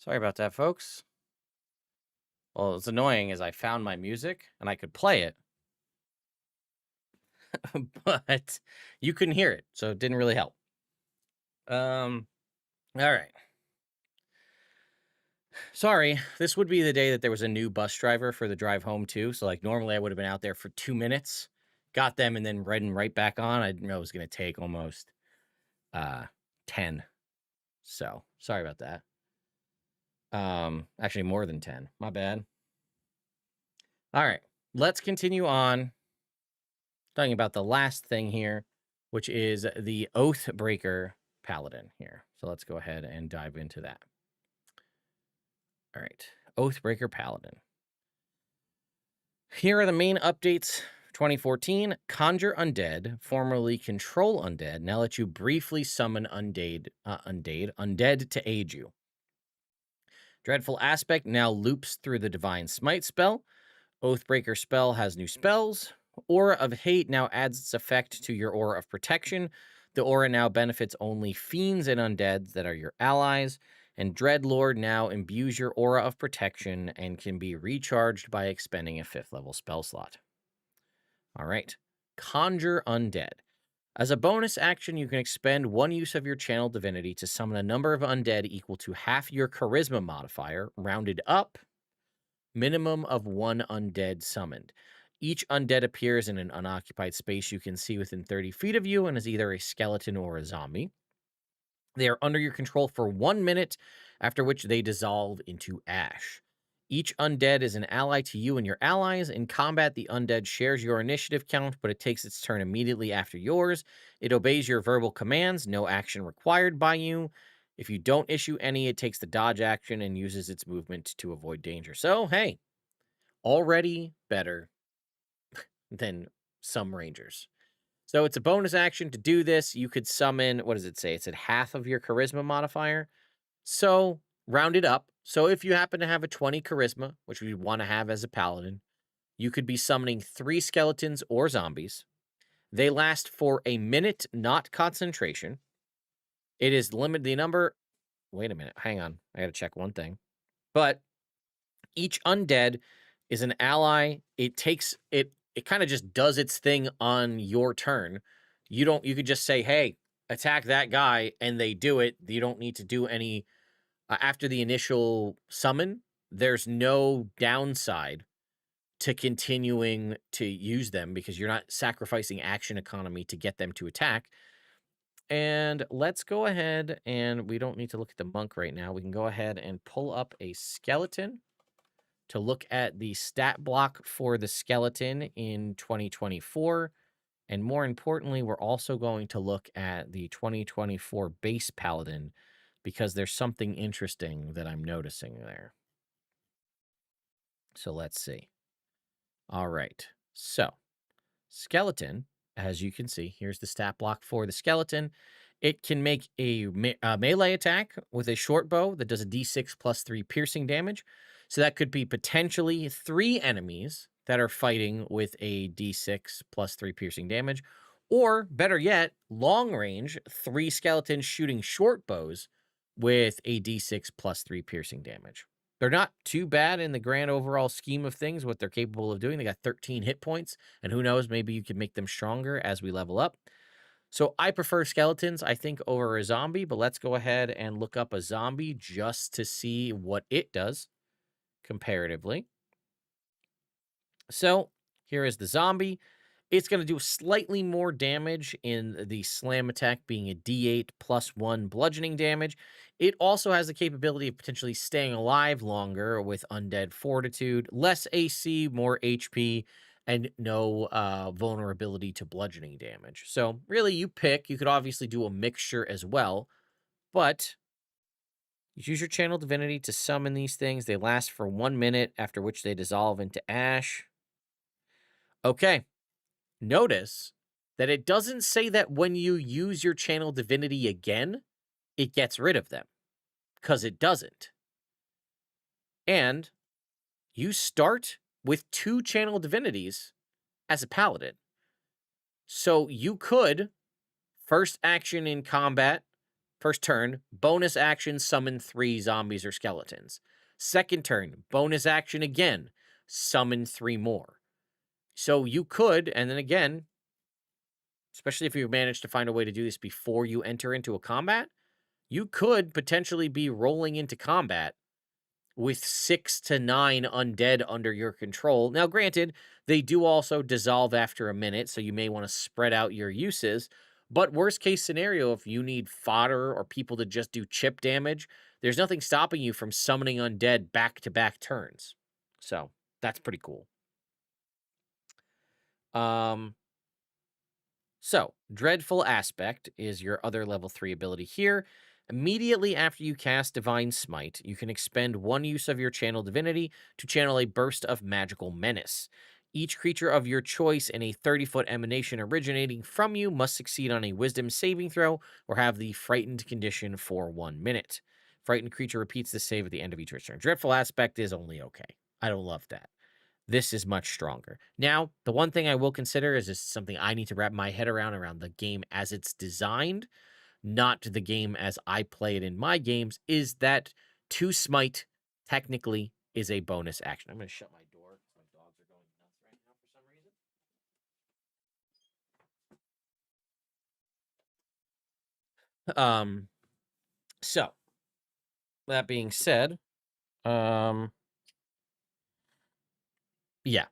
Sorry about that, folks. Well, it's annoying as I found my music and I could play it, but you couldn't hear it, so it didn't really help. All right. Sorry, this would be the day that there was a new bus driver for the drive home too. So like normally I would have been out there for 2 minutes, got them, and then ridden right back on. I didn't know it was gonna take almost 10. So sorry about that. Actually more than 10. My bad. All right, let's continue on talking about the last thing here, which is the Oathbreaker Paladin here. So let's go ahead and dive into that. All right, Oathbreaker Paladin. Here are the main updates. 2014, Conjure Undead, formerly Control Undead, now lets you briefly summon undead to aid you. Dreadful Aspect now loops through the Divine Smite spell. Oathbreaker spell has new spells. Aura of Hate now adds its effect to your Aura of Protection. The aura now benefits only fiends and undeads that are your allies. And Dreadlord now imbues your Aura of Protection and can be recharged by expending a 5th level spell slot. All right. Conjure Undead. As a bonus action, you can expend one use of your channel divinity to summon a number of undead equal to half your charisma modifier, rounded up, minimum of one undead summoned. Each undead appears in an unoccupied space you can see within 30 feet of you and is either a skeleton or a zombie. They are under your control for 1 minute, after which they dissolve into ash. Each undead is an ally to you and your allies. In combat, the undead shares your initiative count, but it takes its turn immediately after yours. It obeys your verbal commands, no action required by you. If you don't issue any, it takes the dodge action and uses its movement to avoid danger. So, hey, already better than some rangers. So it's a bonus action to do this. You could summon, what does it say? It's at half of your charisma modifier. So round it up. So if you happen to have a 20 charisma, which we want to have as a paladin, you could be summoning 3 skeletons or zombies. They last for a minute, not concentration. It is limited the number. Wait a minute. Hang on. I got to check one thing. But each undead is an ally. It takes it. It kind of just does its thing on your turn. You could just say, hey, attack that guy, and they do it. You don't need to do any after the initial summon. There's no downside to continuing to use them because you're not sacrificing action economy to get them to attack. And let's go ahead, and we don't need to look at the monk right now. We can go ahead and pull up a skeleton to look at the stat block for the skeleton in 2024. And more importantly, we're also going to look at the 2024 base paladin because there's something interesting that I'm noticing there. So let's see. All right. So skeleton, as you can see, here's the stat block for the skeleton. It can make a melee attack with a short bow that does a d6 plus 3 piercing damage. So that could be potentially 3 enemies that are fighting with a d6 plus 3 piercing damage. Or better yet, long range, 3 skeletons shooting short bows with a d6 plus 3 piercing damage. They're not too bad in the grand overall scheme of things, what they're capable of doing. They got 13 hit points, and who knows, maybe you can make them stronger as we level up. So I prefer skeletons, I think, over a zombie, but let's go ahead and look up a zombie just to see what it does comparatively. So here is the zombie. It's going to do slightly more damage in the slam attack, being a d8 plus 1 bludgeoning damage. It also has the capability of potentially staying alive longer with undead fortitude, less AC, more HP, and no vulnerability to bludgeoning damage. So really, you pick. You could obviously do a mixture as well, but you use your channel divinity to summon these things. They last for 1 minute, after which they dissolve into ash. Okay. Notice that it doesn't say that when you use your channel divinity again, it gets rid of them, because it doesn't. And you start with 2 channel divinities as a paladin. So you could, first action in combat, First turn, bonus action, summon 3 zombies or skeletons. Second turn, bonus action again, summon 3 more. So you could, and then again, especially if you manage to find a way to do this before you enter into a combat, you could potentially be rolling into combat with 6 to 9 undead under your control. Now, granted, they do also dissolve after a minute, so you may want to spread out your uses. But worst case scenario, if you need fodder or people to just do chip damage, there's nothing stopping you from summoning undead back-to-back turns. So that's pretty cool. So, Dreadful Aspect is your other level 3 ability here. Immediately after you cast Divine Smite, you can expend 1 use of your Channel Divinity to channel a burst of magical menace. Each creature of your choice in a 30-foot emanation originating from you must succeed on a Wisdom saving throw or have the Frightened condition for 1 minute. Frightened creature repeats the save at the end of each turn. Dreadful Aspect is only okay. I don't love that. This is much stronger. Now, the one thing I will consider is this something I need to wrap my head around the game as it's designed, not the game as I play it in my games, is that to smite technically is a bonus action. I'm going to shut my door because my dogs are going nuts right now for some reason. So that being said, yeah.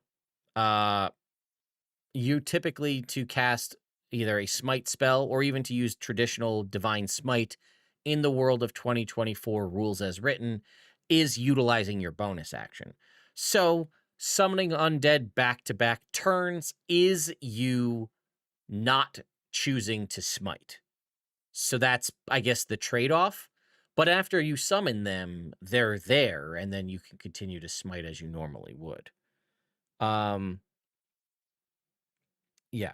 You typically to cast either a smite spell or even to use traditional divine smite in the world of 2024 rules as written is utilizing your bonus action. So summoning undead back-to-back turns is you not choosing to smite. So that's, I guess, the trade-off. But after you summon them, they're there, and then you can continue to smite as you normally would. Yeah.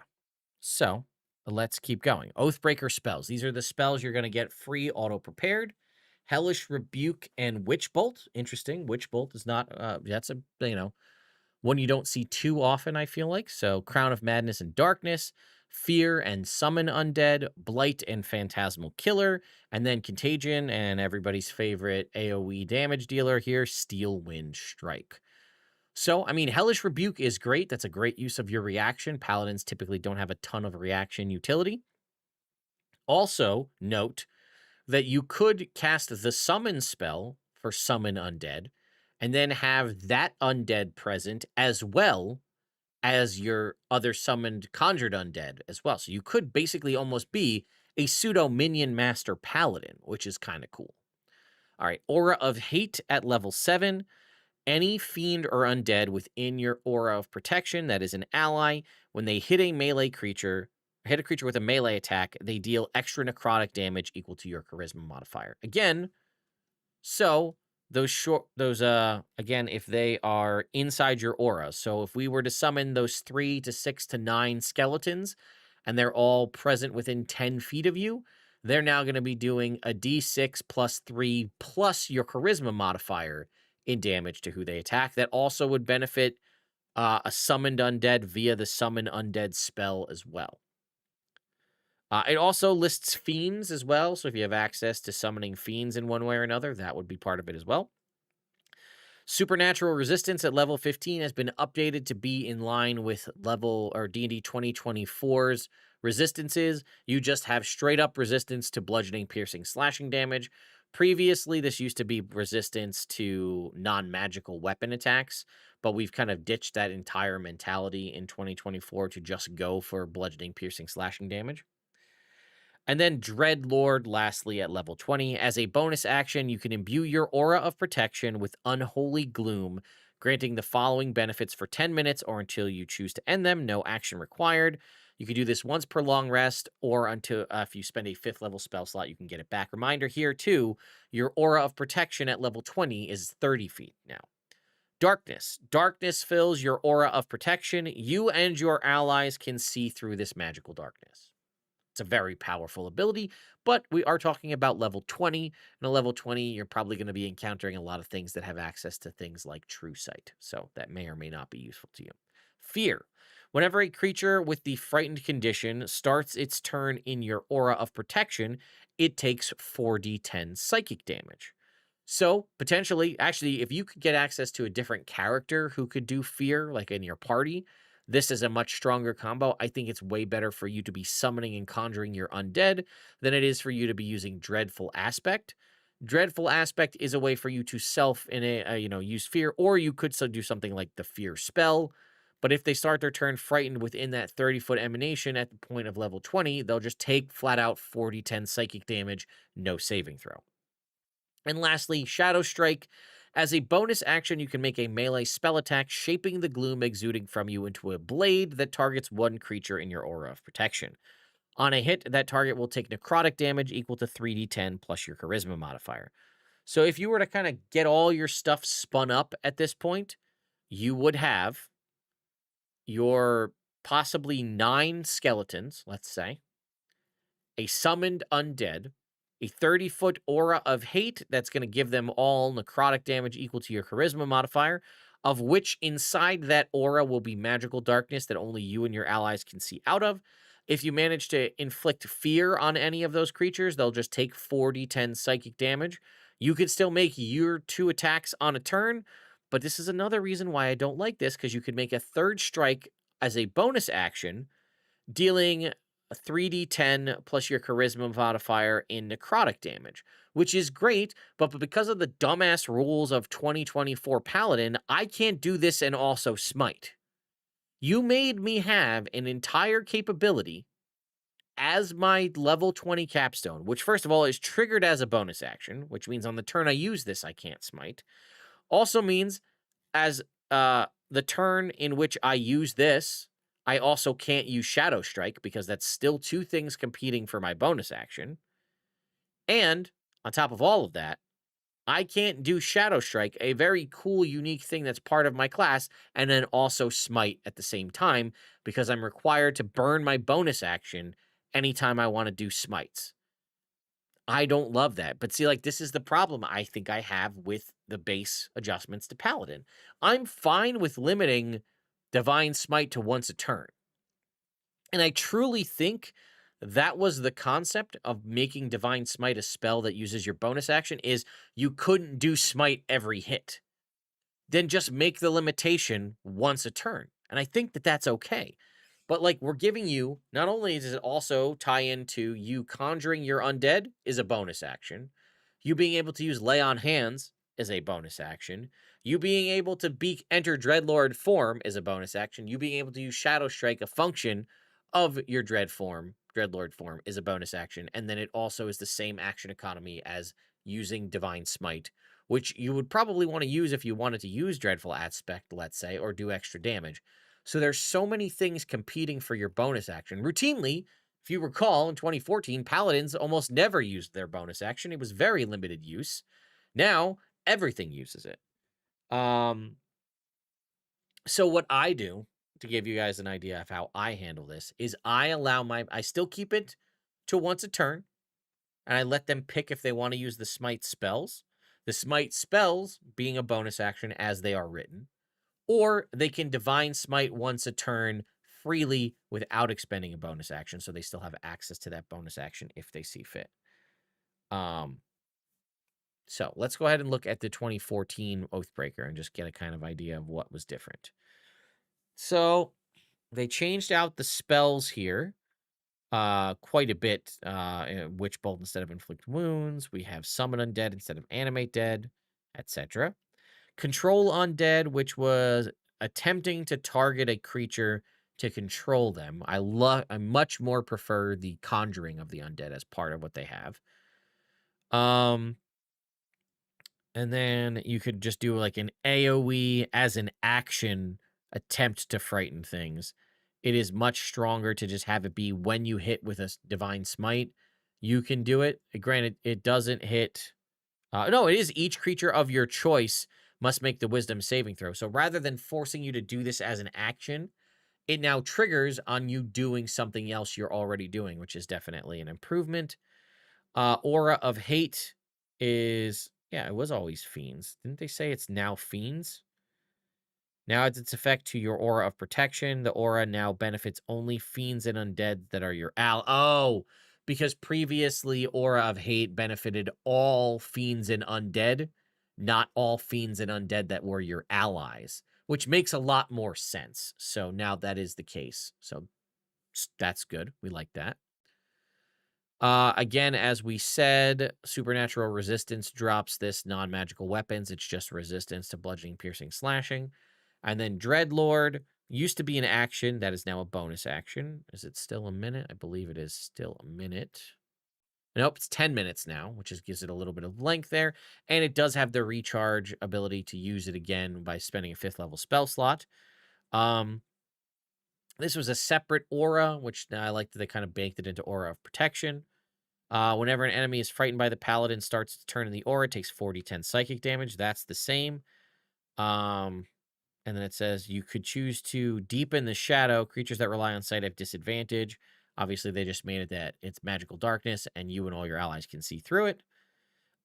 So let's keep going. Oathbreaker spells. These are the spells you're going to get free auto-prepared. Hellish Rebuke and Witch Bolt. Interesting. Witch Bolt is not, that's a, one you don't see too often, I feel like. So Crown of Madness and Darkness, Fear and Summon Undead, Blight and Phantasmal Killer, and then Contagion and everybody's favorite AoE damage dealer here, Steel Wind Strike. So, I mean, Hellish Rebuke is great. That's a great use of your reaction. Paladins typically don't have a ton of reaction utility. Also, note that you could cast the Summon spell for Summon Undead, and then have that Undead present as well as your other summoned Conjured Undead as well. So you could basically almost be a pseudo Minion Master Paladin, which is kind of cool. All right, Aura of Hate at level 7. Any fiend or undead within your aura of protection that is an ally, when they hit a creature with a melee attack, they deal extra necrotic damage equal to your charisma modifier. Again, so again, if they are inside your aura. So if we were to summon those 3 to 6 to 9 skeletons and they're all present within 10 feet of you, they're now going to be doing a d6 plus 3 plus your charisma modifier in damage to who they attack. That also would benefit a summoned undead via the summon undead spell as well. It also lists fiends as well, so if you have access to summoning fiends in one way or another, that would be part of it as well. Supernatural resistance at level 15 has been updated to be in line with level or D&D 2024's resistances. You just have straight up resistance to bludgeoning, piercing, slashing damage. Previously, this used to be resistance to non-magical weapon attacks, but we've kind of ditched that entire mentality in 2024 to just go for bludgeoning, piercing, slashing damage. And then Dreadlord, lastly, at level 20. As a bonus action, you can imbue your aura of protection with Unholy Gloom, granting the following benefits for 10 minutes or until you choose to end them. No action required. You can do this once per long rest, or until if you spend a 5th level spell slot, you can get it back. Reminder here, too, your aura of protection at level 20 is 30 feet now. Darkness. Darkness fills your aura of protection. You and your allies can see through this magical darkness. It's a very powerful ability, but we are talking about level 20. And at level 20, you're probably going to be encountering a lot of things that have access to things like True Sight. So that may or may not be useful to you. Fear. Whenever a creature with the frightened condition starts its turn in your aura of protection, it takes 4d10 psychic damage. So, potentially, actually, if you could get access to a different character who could do fear, like in your party, this is a much stronger combo. I think it's way better for you to be summoning and conjuring your undead than it is for you to be using Dreadful Aspect. Dreadful Aspect is a way for you to self in use fear, or you could still do something like the fear spell. But if they start their turn frightened within that 30-foot emanation at the point of level 20, they'll just take flat out 40-10 psychic damage, no saving throw. And lastly, Shadow Strike. As a bonus action, you can make a melee spell attack, shaping the gloom exuding from you into a blade that targets one creature in your aura of protection. On a hit, that target will take necrotic damage equal to 3d10 plus your charisma modifier. So if you were to kind of get all your stuff spun up at this point, you would have your possibly 9 skeletons, let's say, a summoned undead, a 30-foot aura of hate that's going to give them all necrotic damage equal to your charisma modifier, of which inside that aura will be magical darkness that only you and your allies can see out of. If you manage to inflict fear on any of those creatures, they'll just take 4d10 psychic damage. You could still make your 2 attacks on a turn, but this is another reason why I don't like this, because you could make a third strike as a bonus action, dealing a 3d10 plus your charisma modifier in necrotic damage, which is great, but because of the dumbass rules of 2024 Paladin, I can't do this and also smite. You made me have an entire capability as my level 20 capstone, which first of all is triggered as a bonus action, which means on the turn I use this, I can't smite. Also means as the turn in which I use this, I also can't use Shadow Strike because that's still 2 things competing for my bonus action. And on top of all of that, I can't do Shadow Strike, a very cool, unique thing that's part of my class, and then also Smite at the same time because I'm required to burn my bonus action anytime I want to do Smites. I don't love that. But see, like, this is the problem I think I have with the base adjustments to Paladin. I'm fine with limiting Divine Smite to once a turn. And I truly think that was the concept of making Divine Smite a spell that uses your bonus action, is you couldn't do Smite every hit. Then just make the limitation once a turn. And I think that that's okay. But like, we're giving you, not only does it also tie into you conjuring your undead is a bonus action, you being able to use lay on hands is a bonus action, you being able to enter Dreadlord form is a bonus action, you being able to use Shadow Strike, a function of your Dreadlord form, is a bonus action, and then it also is the same action economy as using Divine Smite, which you would probably want to use if you wanted to use Dreadful Aspect, let's say, or do extra damage. So there's so many things competing for your bonus action. Routinely, if you recall, in 2014, Paladins almost never used their bonus action. It was very limited use. Now, everything uses it. So what I do, to give you guys an idea of how I handle this, is I still keep it to once a turn, and I let them pick if they want to use the Smite spells. The Smite spells being a bonus action as they are written, or they can Divine Smite once a turn freely without expending a bonus action, so they still have access to that bonus action if they see fit. So let's go ahead and look at the 2014 Oathbreaker and just get a kind of idea of what was different. So they changed out the spells here quite a bit. Witch Bolt instead of Inflict Wounds. We have Summon Undead instead of Animate Dead, etc. Control Undead, which was attempting to target a creature to control them. I much more prefer the conjuring of the undead as part of what they have. And then you could just do like an AoE as an action attempt to frighten things. It is much stronger to just have it be when you hit with a Divine Smite, you can do it. Granted, it doesn't hit. No, it is each creature of your choice must make the Wisdom saving throw. So rather than forcing you to do this as an action, it now triggers on you doing something else you're already doing, which is definitely an improvement. Aura of Hate is, yeah, it was always Fiends. Didn't they say it's now Fiends? Now adds its effect to your aura of protection. The aura now benefits only fiends and undead that are your Oh, because previously aura of hate benefited all fiends and undead, not all fiends and undead that were your allies, which makes a lot more sense. So now that is the case. So that's good. We like that. Again, as we said, supernatural resistance drops this non-magical weapons. It's just resistance to bludgeoning, piercing, slashing. And then Dreadlord used to be an action. That is now a bonus action. Is it still a minute? I believe it is still a minute. Nope, it's 10 minutes now, which just gives it a little bit of length there. And it does have the recharge ability to use it again by spending a 5th level spell slot. This was a separate aura, which now I like that they kind of banked it into aura of protection. Whenever an enemy is frightened by the paladin, starts its turn in the aura, it takes 40-10 psychic damage. That's the same. And then it says you could choose to deepen the shadow. Creatures that rely on sight have disadvantage. Obviously, they just made it that it's magical darkness, and you and all your allies can see through it.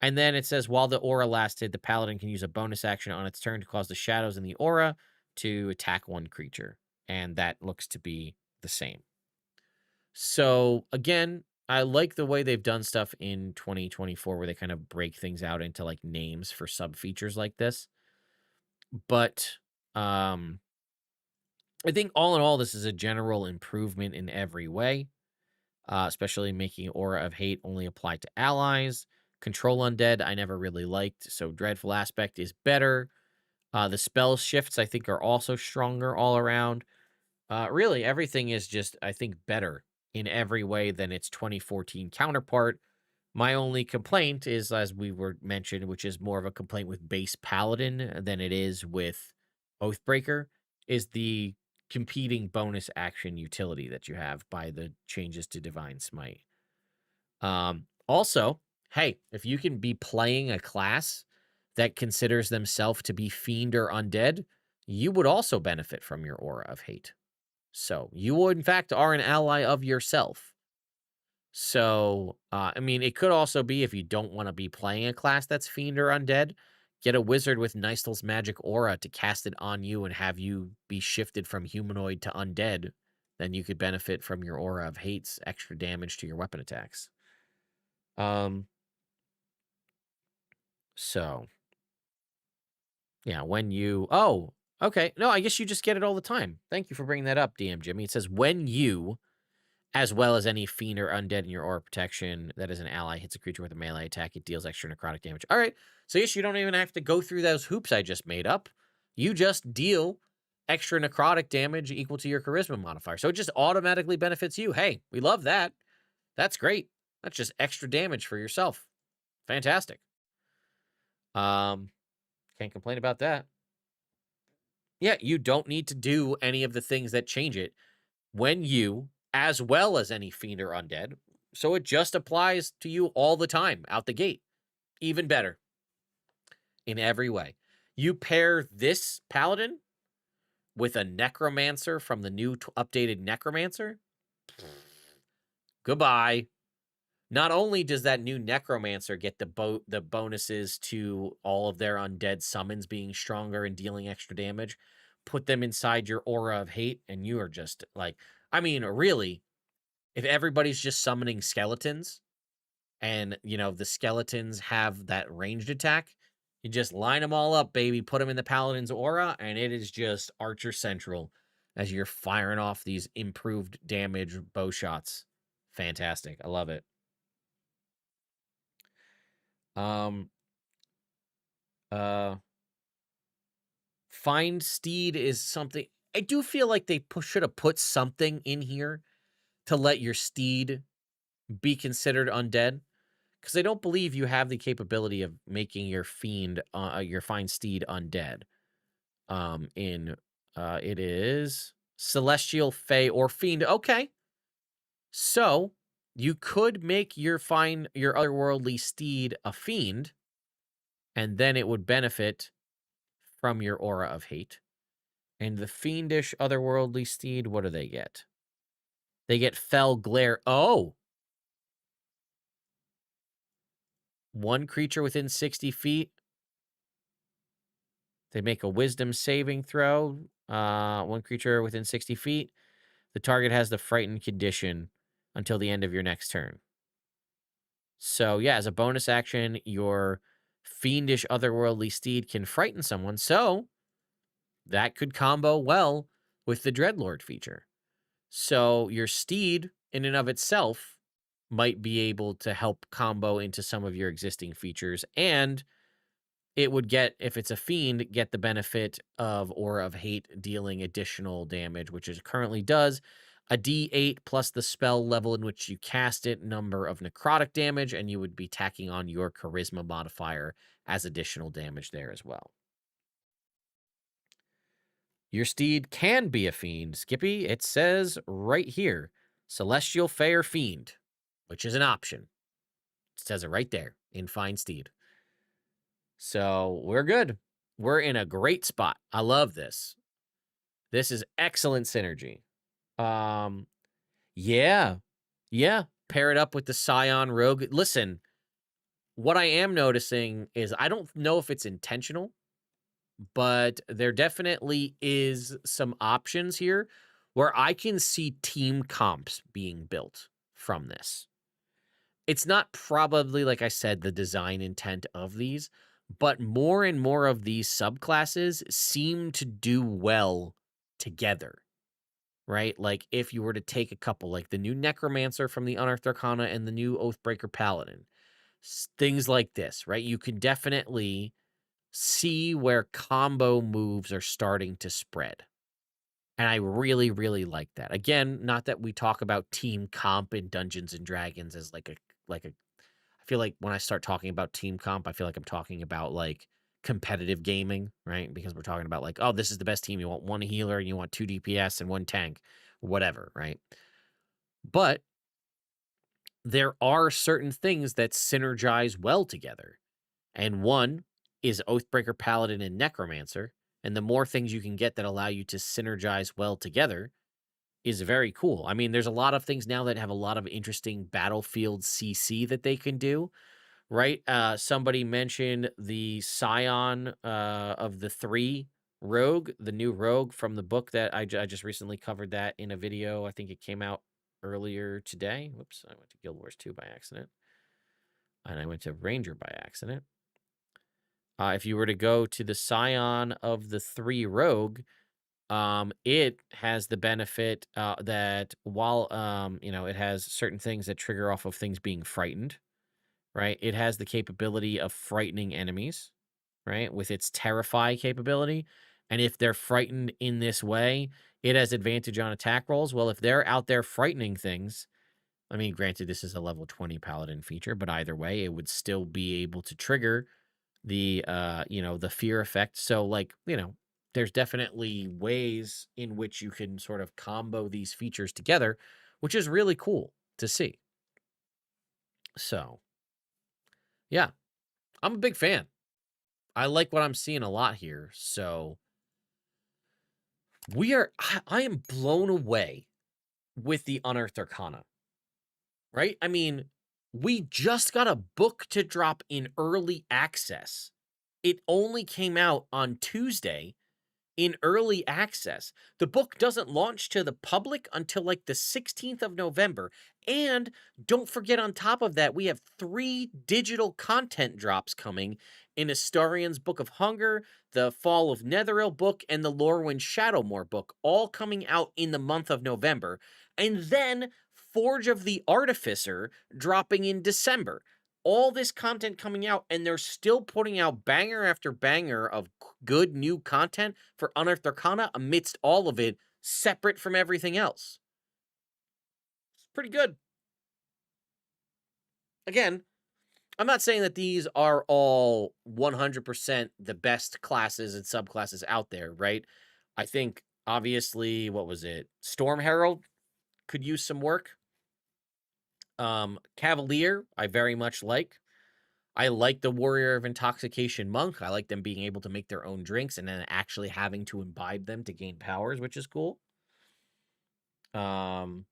And then it says while the aura lasted, the paladin can use a bonus action on its turn to cause the shadows in the aura to attack one creature. And that looks to be the same. So again, I like the way they've done stuff in 2024 where they kind of break things out into like names for sub features like this. But I think all in all, this is a general improvement in every way, especially making Aura of Hate only apply to allies. Control Undead, I never really liked, so Dreadful Aspect is better. The spell shifts, I think, are also stronger all around. Really, everything is just, I think, better in every way than its 2014 counterpart. My only complaint is, as we were mentioned, which is more of a complaint with base Paladin than it is with Oathbreaker, is the competing bonus action utility that you have by the changes to Divine Smite. Also, hey, if you can be playing a class that considers themselves to be Fiend or Undead, you would also benefit from your Aura of Hate. So you, in fact, are an ally of yourself. So, I mean, it could also be if you don't want to be playing a class that's Fiend or Undead, get a wizard with Nystel's magic aura to cast it on you and have you be shifted from humanoid to undead. Then you could benefit from your aura of hate's extra damage to your weapon attacks. So, yeah, when you... Oh, okay. No, I guess you just get it all the time. Thank you for bringing that up, DM Jimmy. It says, when you... as well as any fiend or undead in your aura protection that is an ally hits a creature with a melee attack, it deals extra necrotic damage. All right, so yes, you don't even have to go through those hoops I just made up. You just deal extra necrotic damage equal to your charisma modifier. So it just automatically benefits you. Hey, we love that. That's great. That's just extra damage for yourself. Fantastic. Can't complain about that. Yeah, you don't need to do any of the things that change it when you, as well as any fiend or undead. So it just applies to you all the time out the gate. Even better in every way. You pair this paladin with a necromancer from the new updated necromancer. Goodbye. Not only does that new necromancer get the bonuses to all of their undead summons being stronger and dealing extra damage, put them inside your aura of hate, and you are just like, I mean, really, if everybody's just summoning skeletons and, you know, the skeletons have that ranged attack, you just line them all up, baby, put them in the paladin's aura, and it is just Archer Central as you're firing off these improved damage bow shots. Fantastic. I love it. Um, Find Steed is something I do feel like they should have put something in here to let your steed be considered undead, because I don't believe you have the capability of making your fiend, your Find Steed undead. It is Celestial, Fey, or Fiend. Okay, so you could make your otherworldly steed a fiend, and then it would benefit from your aura of hate. And the fiendish otherworldly steed, what do they get? They get Fell Glare. Oh! One creature within 60 feet. They make a wisdom saving throw. One creature within 60 feet. The target has the frightened condition until the end of your next turn. So, yeah, as a bonus action, your fiendish otherworldly steed can frighten someone. So, that could combo well with the Dreadlord feature. So, your steed, in and of itself, might be able to help combo into some of your existing features. And it would get, if it's a fiend, get the benefit of Aura of Hate dealing additional damage, which it currently does. A D8 plus the spell level in which you cast it, number of necrotic damage, and you would be tacking on your charisma modifier as additional damage there as well. Your steed can be a fiend, Skippy. It says right here, Celestial Fair Fiend, which is an option. It says it right there in Fine Steed. So we're good. We're in a great spot. I love this. This is excellent synergy. Um, yeah. Yeah. Pair it up with the Scion Rogue. Listen, what I am noticing is I don't know if it's intentional, but there definitely is some options here where I can see team comps being built from this. It's not probably, like I said, the design intent of these, but more and more of these subclasses seem to do well together, right? Like if you were to take a couple, like the new Necromancer from the Unearthed Arcana and the new Oathbreaker Paladin, things like this, right? You can definitely see where combo moves are starting to spread. And I really, really like that. Again, not that we talk about team comp in Dungeons and Dragons as like a I feel like when I start talking about team comp, I feel like I'm talking about like competitive gaming, right? Because we're talking about like, oh, this is the best team. You want one healer and you want 2 DPS and one tank, whatever, right? But there are certain things that synergize well together. And one is Oathbreaker Paladin and Necromancer. And the more things you can get that allow you to synergize well together is very cool. I mean, there's a lot of things now that have a lot of interesting battlefield CC that they can do, right? Somebody mentioned the Scion of the 3 Rogue, the new Rogue from the book that I just recently covered that in a video. I think it came out earlier today. Whoops, I went to Guild Wars 2 by accident. And I went to Ranger by accident. If you were to go to the Scion of the 3 Rogue, it has the benefit that while it has certain things that trigger off of things being frightened, right? It has the capability of frightening enemies, right? With its terrify capability. And if they're frightened in this way, it has advantage on attack rolls. Well, if they're out there frightening things, I mean, granted, this is a level 20 paladin feature, but either way, it would still be able to trigger the the fear effect. So like, there's definitely ways in which you can sort of combo these features together, which is really cool to see. So, yeah, I'm a big fan. I like what I'm seeing a lot here. So, I am blown away with the Unearthed Arcana, right? I mean, we just got a book to drop in early access. It only came out on Tuesday in early access. The book doesn't launch to the public until like the 16th of November. And don't forget, on top of that, we have 3 digital content drops coming in Astarian's Book of Hunger, the Fall of Netheril book, and the Lorwyn Shadowmoor book, all coming out in the month of November. And then Forge of the Artificer dropping in December. All this content coming out, and they're still putting out banger after banger of good new content for Unearthed Arcana amidst all of it, separate from everything else. It's pretty good. Again, I'm not saying that these are all 100% the best classes and subclasses out there, right? I think, obviously, what was it? Storm Herald could use some work. Cavalier, I very much like. I like the Warrior of Intoxication Monk. I like them being able to make their own drinks and then actually having to imbibe them to gain powers, which is cool. But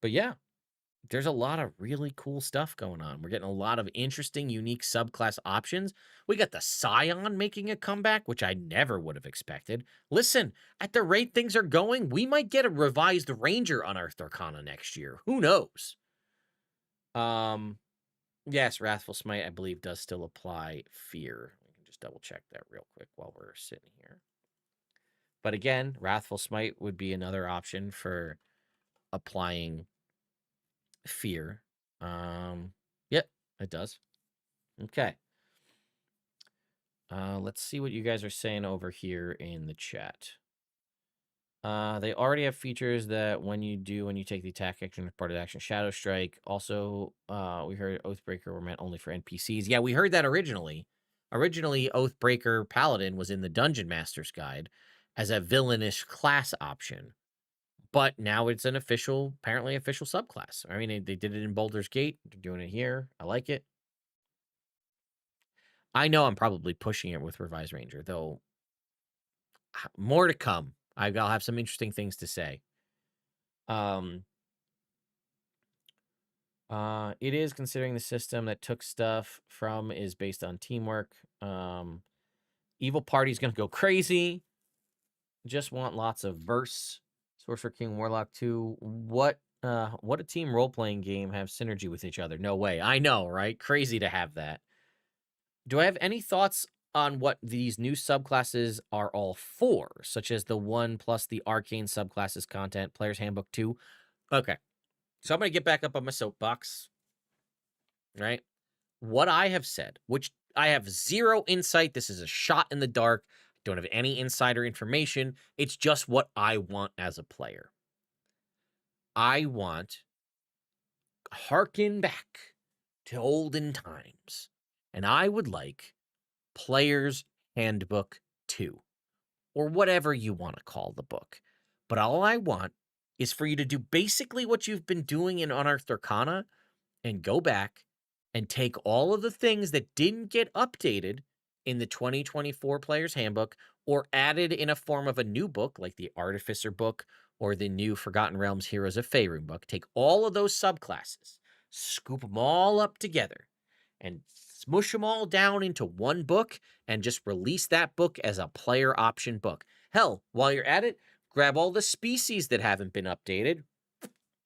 yeah, there's a lot of really cool stuff going on. We're getting a lot of interesting, unique subclass options. We got the Scion making a comeback, which I never would have expected. Listen, at the rate things are going, we might get a revised Ranger Unearthed Arcana next year. Who knows? Um, yes, Wrathful Smite, I believe, does still apply Fear. We can just double check that real quick while we're sitting here. But again, Wrathful Smite would be another option for applying Fear. Yep, it does. Okay. Let's see what you guys are saying over here in the chat. They already have features that when you take the attack action as part of the action, Shadow Strike. Also, we heard Oathbreaker were meant only for NPCs. Yeah, we heard that originally. Originally, Oathbreaker Paladin was in the Dungeon Master's Guide as a villainish class option. But now it's an apparently official subclass. I mean, they did it in Baldur's Gate. They're doing it here. I like it. I know I'm probably pushing it with Revised Ranger, though. More to come. I'll have some interesting things to say. It is considering the system that took stuff from is based on teamwork. Evil Party's gonna go crazy. Just want lots of verse. Sorcerer King Warlock 2. What a team role-playing game have synergy with each other. No way. I know, right? Crazy to have that. Do I have any thoughts on what these new subclasses are all for, such as the 1 plus the arcane subclasses content, Player's Handbook 2? Okay. So I'm going to get back up on my soapbox, right? What I have said, which I have zero insight. This is a shot in the dark. Don't have any insider information. It's just what I want as a player. I want harken back to olden times, and I would like Player's Handbook 2, or whatever you want to call the book. But all I want is for you to do basically what you've been doing in Unearthed Arcana and go back and take all of the things that didn't get updated in the 2024 Player's Handbook or added in a form of a new book like the Artificer book or the new Forgotten Realms Heroes of Faerun book. Take all of those subclasses, scoop them all up together, and smush them all down into one book and just release that book as a player option book. Hell, while you're at it, grab all the species that haven't been updated,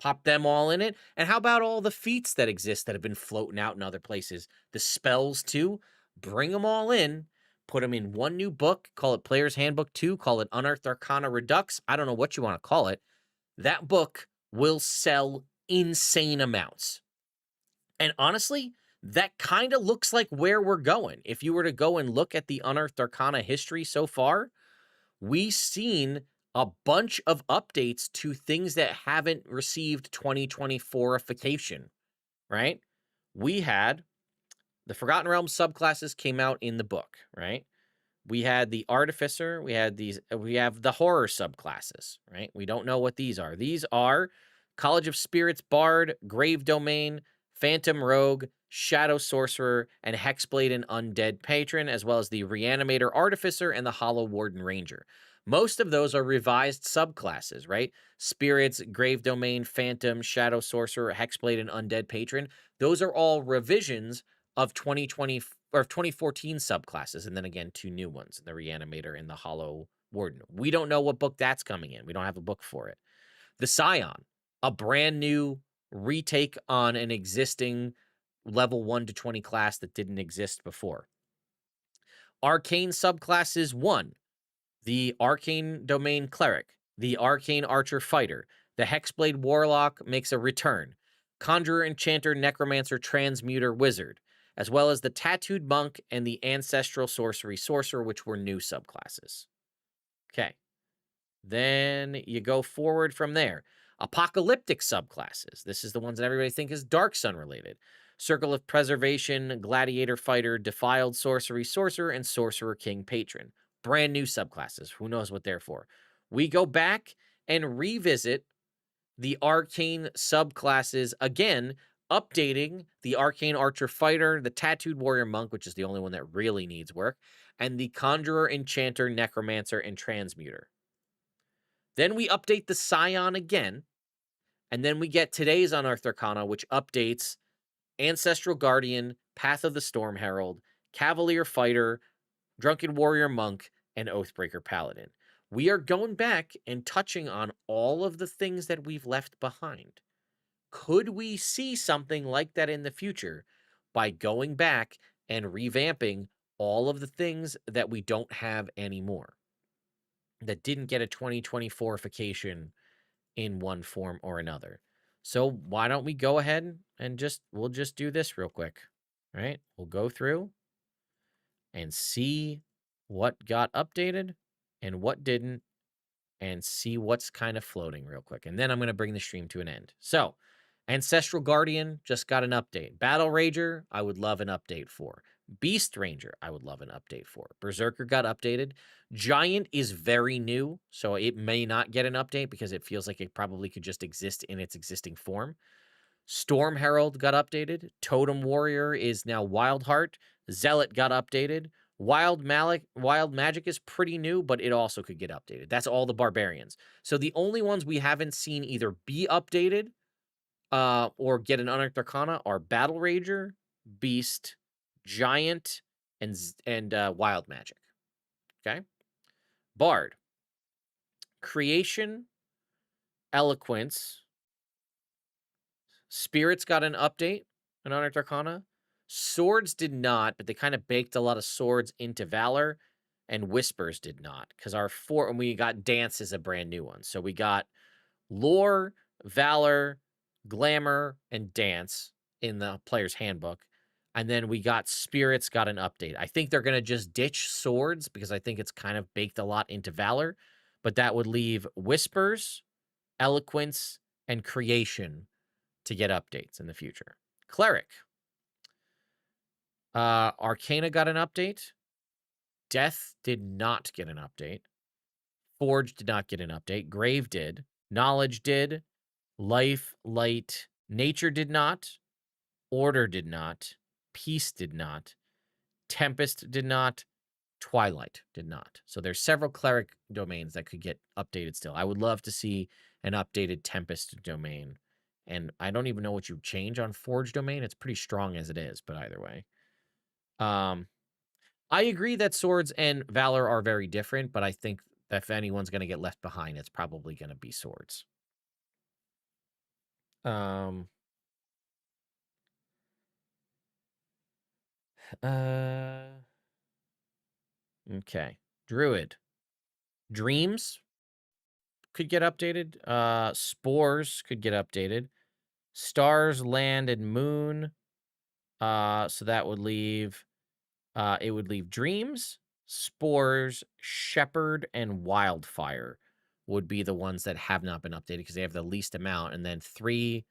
pop them all in it. And how about all the feats that exist that have been floating out in other places? The spells too. Bring them all in, put them in one new book, call it Player's Handbook 2, call it Unearthed Arcana Redux. I don't know what you want to call it. That book will sell insane amounts. And honestly, that kind of looks like where we're going. If you were to go and look at the Unearthed Arcana history so far, we've seen a bunch of updates to things that haven't received 2024ification, right? We had the Forgotten Realms subclasses came out in the book, right? We had the Artificer, we have the horror subclasses, right? We don't know what these are. These are College of Spirits Bard, Grave Domain, Phantom Rogue, Shadow Sorcerer, and Hexblade and Undead Patron, as well as the Reanimator Artificer and the Hollow Warden Ranger. Most of those are revised subclasses, right? Spirits, Grave Domain, Phantom, Shadow Sorcerer, Hexblade, and Undead Patron. Those are all revisions of 2020 or 2014 subclasses, and then again, 2 new ones, the Reanimator and the Hollow Warden. We don't know what book that's coming in. We don't have a book for it. The Scion, a brand new retake on an existing level 1 to 20 class that didn't exist before. Arcane subclasses 1, the Arcane Domain Cleric, the Arcane Archer Fighter, the Hexblade Warlock makes a return, Conjurer, Enchanter, Necromancer, Transmuter, Wizard, as well as the Tattooed Monk and the Ancestral Sorcery Sorcerer, which were new subclasses. Okay. Then you go forward from there. Apocalyptic subclasses. This is the ones that everybody thinks is Dark Sun related. Circle of Preservation, Gladiator Fighter, Defiled Sorcery Sorcerer, and Sorcerer King Patron. Brand new subclasses. Who knows what they're for? We go back and revisit the arcane subclasses again, updating the Arcane Archer Fighter, the Tattooed Warrior Monk, which is the only one that really needs work, and the Conjurer, Enchanter, Necromancer, and Transmuter. Then we update the Scion again, And then we get today's Unearthed Arcana, which updates Ancestral Guardian, Path of the Storm Herald, Cavalier Fighter, Drunken Warrior Monk, and Oathbreaker Paladin. We are going back and touching on all of the things that we've left behind. Could we see something like that in the future by going back and revamping all of the things that we don't have anymore, that didn't get a 2024ification in one form or another? So why don't we go ahead and we'll just do this real quick, right? We'll go through and see what got updated and what didn't, and see what's kind of floating real quick. And then I'm going to bring the stream to an end. So, Ancestral Guardian just got an update. Battle Rager, I would love an update for. Beast Ranger, I would love an update for. Berserker got updated. Giant is very new, so it may not get an update because it feels like it probably could just exist in its existing form. Storm Herald got updated. Totem Warrior is now Wildheart. Zealot got updated. Wild Magic is pretty new, but it also could get updated. That's all the barbarians. So the only ones we haven't seen either be updated or get an Unearthed Arcana are Battle Rager, Beast, Giant, and Wild Magic. Okay? Bard. Creation, Eloquence. Spirits got an update, an Unearthed Arcana. Swords did not, but they kind of baked a lot of swords into Valor, and Whispers did not, because and we got Dance is a brand new one. So we got Lore, Valor, Glamour, and Dance in the player's handbook. And then we got Spirits got an update. I think they're going to just ditch Swords because I think it's kind of baked a lot into Valor, but that would leave Whispers, Eloquence, and Creation to get updates in the future. Cleric. Arcana got an update. Death did not get an update. Forge did not get an update. Grave did. Knowledge did. Life, Light, Nature did not. Order did not. Peace did not. Tempest did not. Twilight did not. So there's several cleric domains that could get updated still. I would love to see an updated Tempest domain. And I don't even know what you change on Forge domain. It's pretty strong as it is, but either way. I agree that Swords and Valor are very different, but I think that if anyone's going to get left behind, it's probably going to be Swords. Okay. Druid. Dreams could get updated. Spores could get updated. Stars, Land, and Moon. So that would leave, it would leave Dreams, Spores, Shepherd, and Wildfire would be the ones that have not been updated because they have the least amount. And then 3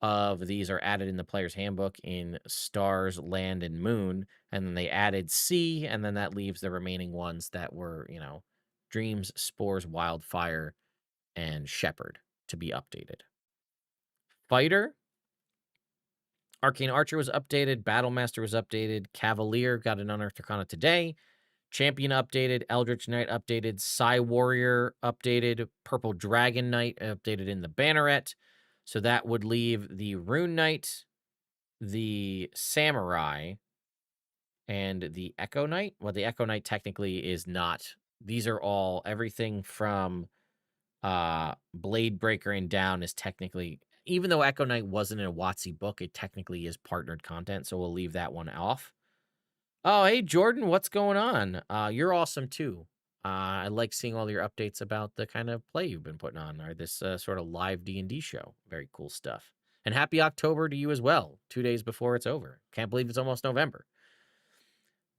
of these are added in the player's handbook in Stars, Land, and Moon. And then they added Sea, and then that leaves the remaining ones that were, Dreams, Spores, Wildfire, and Shepherd to be updated. Fighter. Arcane Archer was updated. Battlemaster was updated. Cavalier got an Unearthed Arcana today. Champion updated. Eldritch Knight updated. Psy Warrior updated. Purple Dragon Knight updated in the Banneret. So that would leave the Rune Knight, the Samurai, and the Echo Knight. Well, the Echo Knight technically is not. These are all, everything from Blade Breaker and down is technically, even though Echo Knight wasn't in a WotC book, it technically is partnered content, so we'll leave that one off. Oh, hey, Jordan, what's going on? You're awesome, too. I like seeing all your updates about the kind of play you've been putting on, or this sort of live D&D show. Very cool stuff. And happy October to you as well, 2 days before it's over. Can't believe it's almost November.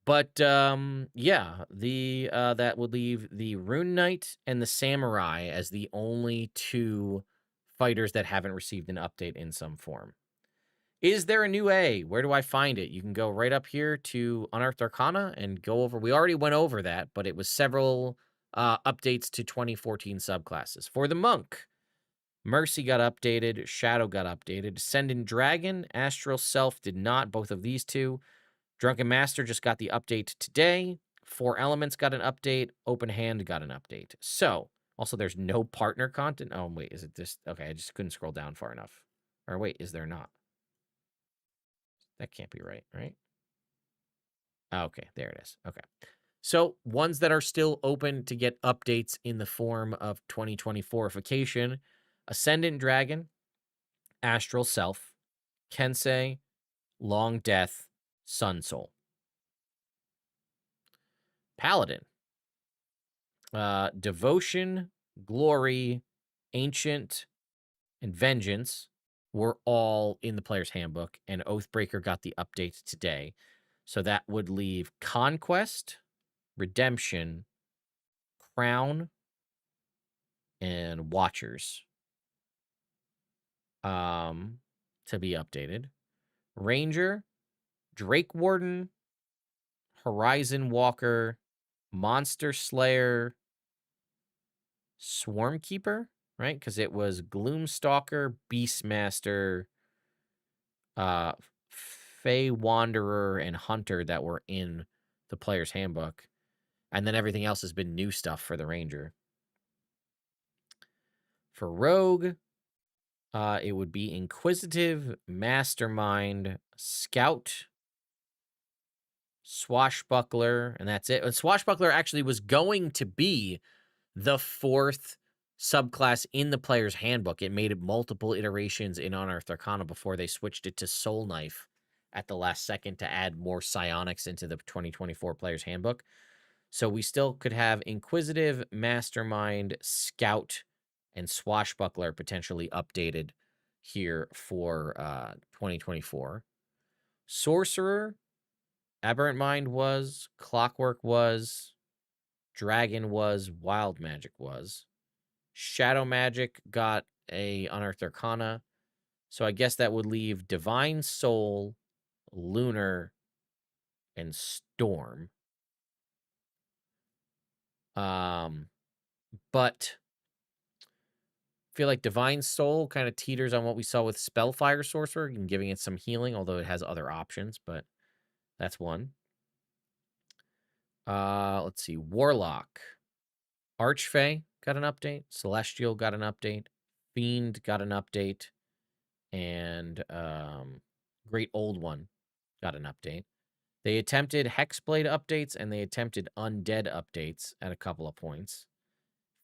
But, yeah, that would leave the Rune Knight and the Samurai as the only 2 fighters that haven't received an update in some form. Is there a new A? Where do I find it? You can go right up here to Unearthed Arcana and go over. We already went over that, but it was several updates to 2014 subclasses. For the Monk, Mercy got updated. Shadow got updated. Ascendant Dragon, Astral Self did not. Both of these 2. Drunken Master just got the update today. 4 Elements got an update. Open Hand got an update. So, Also, there's no partner content. Oh, wait, is it this? Okay, I just couldn't scroll down far enough. Or wait, is there not? That can't be right, right? Okay, there it is. Okay. So, ones that are still open to get updates in the form of 2024ification: Ascendant Dragon, Astral Self, Kensei, Long Death, Sun Soul. Paladin, Devotion, Glory, Ancient, and Vengeance were all in the player's handbook, and Oathbreaker got the update today. So that would leave Conquest, Redemption, Crown, and Watchers to be updated. Ranger, Drake Warden, Horizon Walker, Monster Slayer, Swarmkeeper, right? Because it was Gloomstalker, Beastmaster, uh, Fey Wanderer, and Hunter that were in the player's handbook. And then everything else has been new stuff for the Ranger. For Rogue, it would be Inquisitive, Mastermind, Scout, Swashbuckler, and that's it. And Swashbuckler actually was going to be the 4th subclass in the player's handbook. It made it multiple iterations in Unearthed Arcana before they switched it to Soul Knife at the last second to add more psionics into the 2024 player's handbook. So we still could have Inquisitive, Mastermind, Scout, and Swashbuckler potentially updated here for 2024. Sorcerer, Aberrant Mind was, Clockwork was, Dragon was, Wild Magic was. Shadow Magic got a Unearthed Arcana. So I guess that would leave Divine Soul, Lunar, and Storm. But I feel like Divine Soul kind of teeters on what we saw with Spellfire Sorcerer and giving it some healing, although it has other options, but that's one. Let's see. Warlock. Archfey got an update. Celestial got an update. Fiend got an update. And Great Old One got an update. They attempted Hexblade updates and they attempted Undead updates at a couple of points.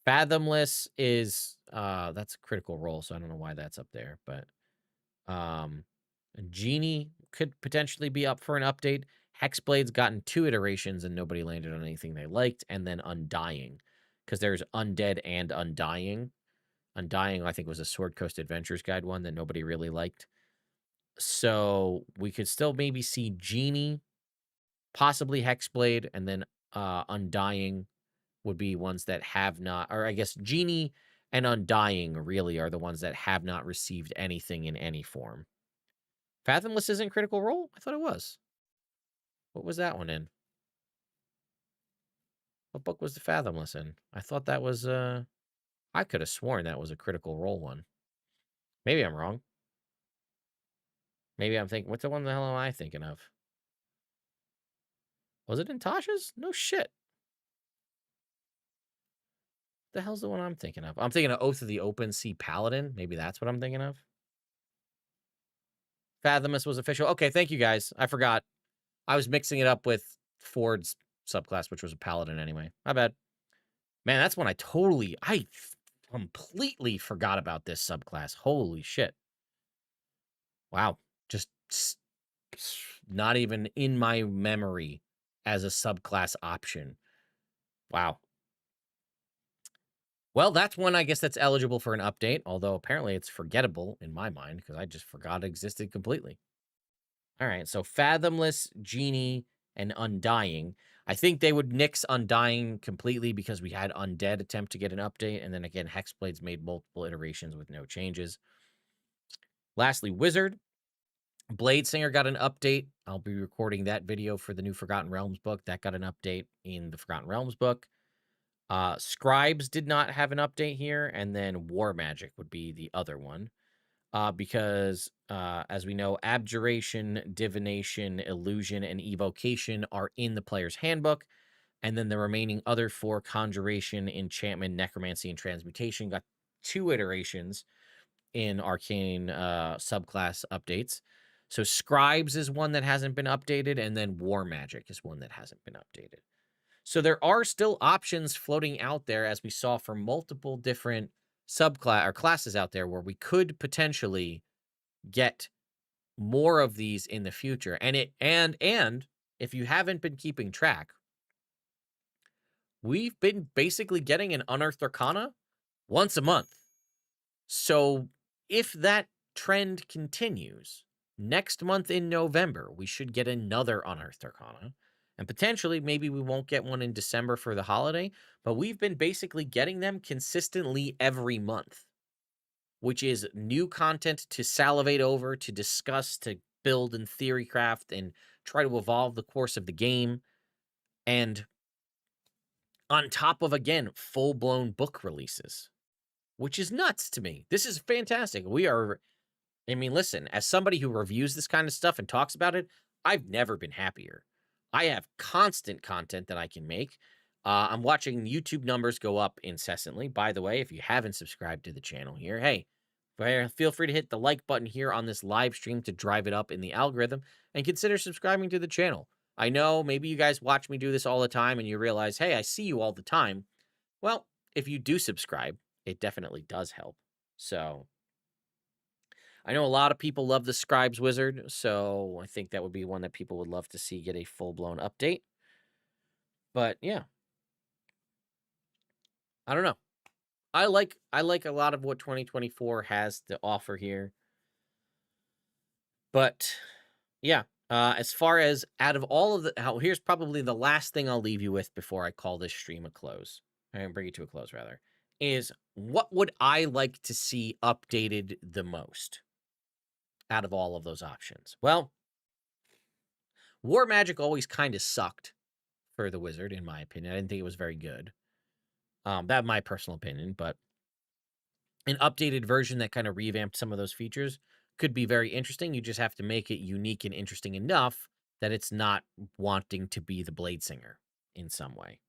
Fathomless is that's a critical role, so I don't know why that's up there, but Genie could potentially be up for an update. Hexblade's gotten 2 iterations and nobody landed on anything they liked, and then Undying, because there's Undead and Undying. Undying, I think, was a Sword Coast Adventures Guide one that nobody really liked. So we could still maybe see Genie, possibly Hexblade, and then Undying would be ones that have not, or I guess Genie and Undying really are the ones that have not received anything in any form. Fathomless isn't Critical Role? I thought it was. What was that one in? What book was the Fathomless in? I thought that was, I could have sworn that was a Critical Role one. Maybe I'm wrong. Maybe I'm thinking, what the one the hell am I thinking of? Was it in Tasha's? No shit. The hell's the one I'm thinking of? I'm thinking of Oath of the Open Sea Paladin. Maybe that's what I'm thinking of. Fathomless was official. Okay, thank you guys. I forgot. I was mixing it up with Ford's subclass, which was a Paladin anyway. My bad. Man, that's when I completely forgot about this subclass. Holy shit. Wow. Just not even in my memory as a subclass option. Wow. Well, that's one, I guess, that's eligible for an update, although apparently it's forgettable in my mind because I just forgot it existed completely. All right, so Fathomless, Genie, and Undying. I think they would nix Undying completely because we had Undead attempt to get an update, and then again, Hexblade's made multiple iterations with no changes. Lastly, Wizard. Bladesinger got an update. I'll be recording that video for the new Forgotten Realms book. That got an update in the Forgotten Realms book. Scribes did not have an update here, and then War Magic would be the other one. Because, as we know, Abjuration, Divination, Illusion, and Evocation are in the player's handbook. And then the remaining other 4, Conjuration, Enchantment, Necromancy, and Transmutation, got 2 iterations in Arcane subclass updates. So Scribes is one that hasn't been updated, and then War Magic is one that hasn't been updated. So there are still options floating out there, as we saw, for multiple different subclass or classes out there where we could potentially get more of these in the future. And if you haven't been keeping track, we've been basically getting an Unearthed Arcana once a month. So if that trend continues, next month in November, we should get another Unearthed Arcana. And potentially, maybe we won't get one in December for the holiday, but we've been basically getting them consistently every month, which is new content to salivate over, to discuss, to build and theory craft, and try to evolve the course of the game. And on top of, again, full-blown book releases, which is nuts to me. This is fantastic. I mean, listen, as somebody who reviews this kind of stuff and talks about it, I've never been happier. I have constant content that I can make. I'm watching YouTube numbers go up incessantly. By the way, if you haven't subscribed to the channel here, hey, feel free to hit the like button here on this live stream to drive it up in the algorithm, and consider subscribing to the channel. I know maybe you guys watch me do this all the time and you realize, hey, I see you all the time. Well, if you do subscribe, it definitely does help. So I know a lot of people love the Scribes Wizard, so I think that would be one that people would love to see get a full-blown update. But yeah, I don't know. I like a lot of what 2024 has to offer here. But yeah, as far as out of all of here's probably the last thing I'll leave you with before I call this stream a close, and bring it to a close rather, is what would I like to see updated the most out of all of those options? Well, War Magic always kind of sucked for the Wizard, in my opinion. I didn't think it was very good. That's my personal opinion, but an updated version that kind of revamped some of those features could be very interesting. You just have to make it unique and interesting enough that it's not wanting to be the Blade Singer in some way.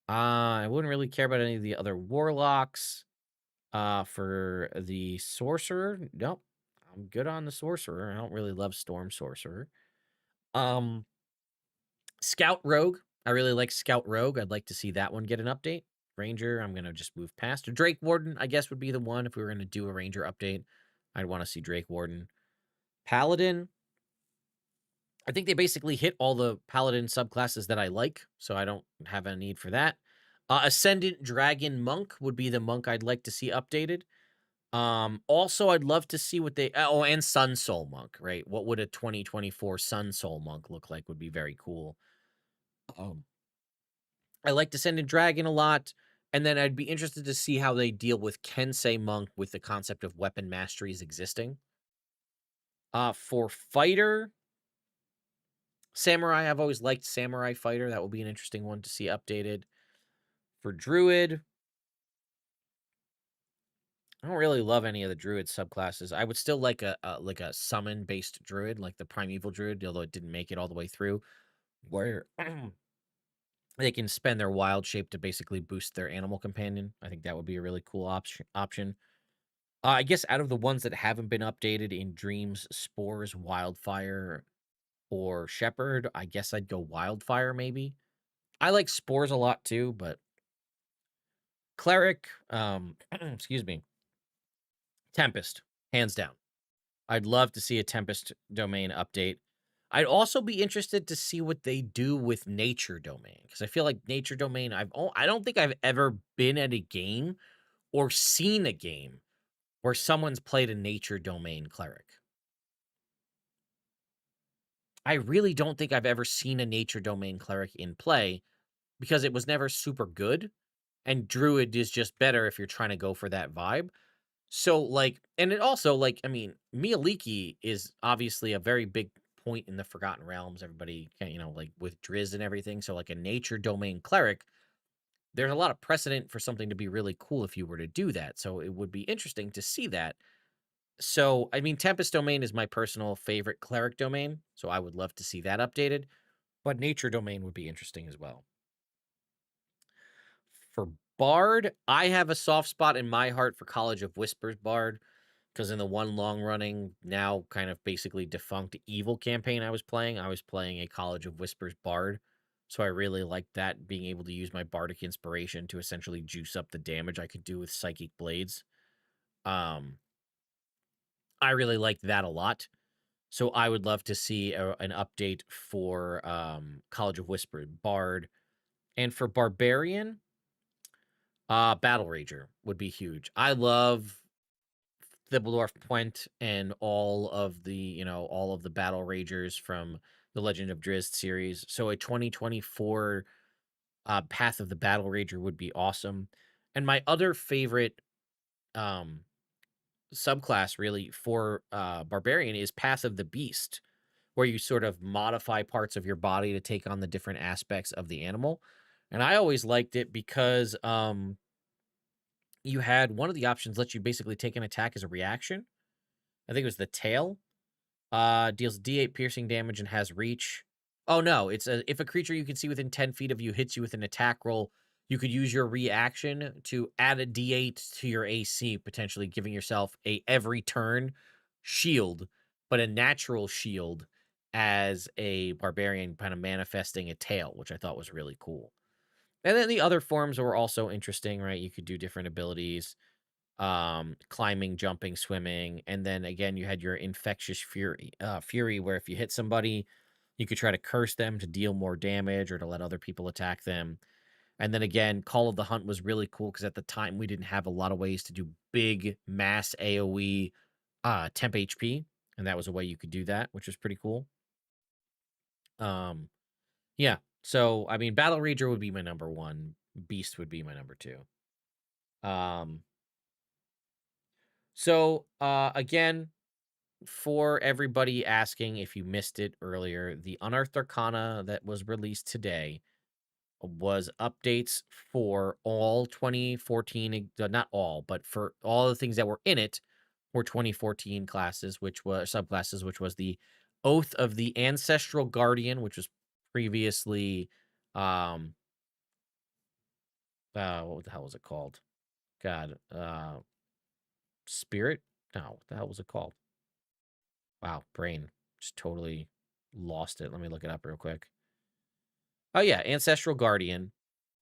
I wouldn't really care about any of the other Warlocks. For the Sorcerer, nope. I'm good on the Sorcerer. I don't really love Storm Sorcerer. Scout Rogue. I really like Scout Rogue. I'd like to see that one get an update. Ranger, I'm going to just move past. Drake Warden, I guess, would be the one if we were going to do a Ranger update. I'd want to see Drake Warden. Paladin, I think they basically hit all the Paladin subclasses that I like, so I don't have a need for that. Ascendant Dragon Monk would be the monk I'd like to see updated. Also, I'd love to see what they... Oh, and Sun Soul Monk, right? What would a 2024 Sun Soul Monk look like would be very cool. I like Descendant Dragon a lot, and then I'd be interested to see how they deal with Kensei Monk with the concept of weapon masteries existing. For Fighter, Samurai, I've always liked Samurai Fighter. That will be an interesting one to see updated. For Druid, I don't really love any of the Druid subclasses. I would still like a summon-based Druid, like the Primeval Druid, although it didn't make it all the way through, where they can spend their wild shape to basically boost their animal companion. I think that would be a really cool option. I guess out of the ones that haven't been updated in Dreams, Spores, Wildfire, or Shepherd, I guess I'd go Wildfire maybe. I like Spores a lot too, but Cleric, excuse me, Tempest, hands down. I'd love to see a Tempest domain update. I'd also be interested to see what they do with Nature Domain, because I feel like Nature Domain, I don't think I've ever been at a game or seen a game where someone's played a Nature Domain Cleric. I really don't think I've ever seen a Nature Domain Cleric in play, because it was never super good, and Druid is just better if you're trying to go for that vibe. So, like, and it also, like, I mean, Mialiki is obviously a very big point in the Forgotten Realms. Everybody, like, with Drizzt and everything. So, like, a Nature Domain Cleric, there's a lot of precedent for something to be really cool if you were to do that. So, it would be interesting to see that. So, I mean, Tempest Domain is my personal favorite Cleric domain. So, I would love to see that updated. but nature domain would be interesting as well. For Bard, I have a soft spot in my heart for College of Whispers Bard, because in the one long running, now kind of basically defunct evil campaign I was playing a College of Whispers Bard. So I really liked that, being able to use my bardic inspiration to essentially juice up the damage I could do with psychic blades. Um, I really liked that a lot. So I would love to see an update for College of Whispers Bard. And for Barbarian, Battle Rager would be huge. I love Thibbledorf Puent and all of the, all of the Battle Ragers from the Legend of Drizzt series. So a 2024 Path of the Battle Rager would be awesome. And my other favorite um, subclass really for Barbarian is Path of the Beast, where you sort of modify parts of your body to take on the different aspects of the animal. And I always liked it because you had one of the options lets you basically take an attack as a reaction. I think it was the tail. Deals D8 piercing damage and has reach. Oh no, if a creature you can see within 10 feet of you hits you with an attack roll, you could use your reaction to add a D8 to your AC, potentially giving yourself a every turn shield, but a natural shield as a barbarian, kind of manifesting a tail, which I thought was really cool. And then the other forms were also interesting, right? You could do different abilities, climbing, jumping, swimming, and then again you had your infectious fury, where if you hit somebody, you could try to curse them to deal more damage or to let other people attack them. And then again, Call of the Hunt was really cool because at the time we didn't have a lot of ways to do big mass AoE temp HP, and that was a way you could do that, which was pretty cool. um yeah, so I mean, Battle Rager would be my number one, Beast would be my number two. um again, for everybody asking if you missed it earlier, the Unearthed Arcana that was released today was updates for all 2014, not all, but for all the things that were in it were 2014 classes, which was subclasses, which was the Oath of the Ancestral Guardian, which was previously, um, what the hell was it called? God, Spirit? No, what the hell was it called? Wow, brain just totally lost it. Let me look it up real quick. Oh yeah, Ancestral Guardian.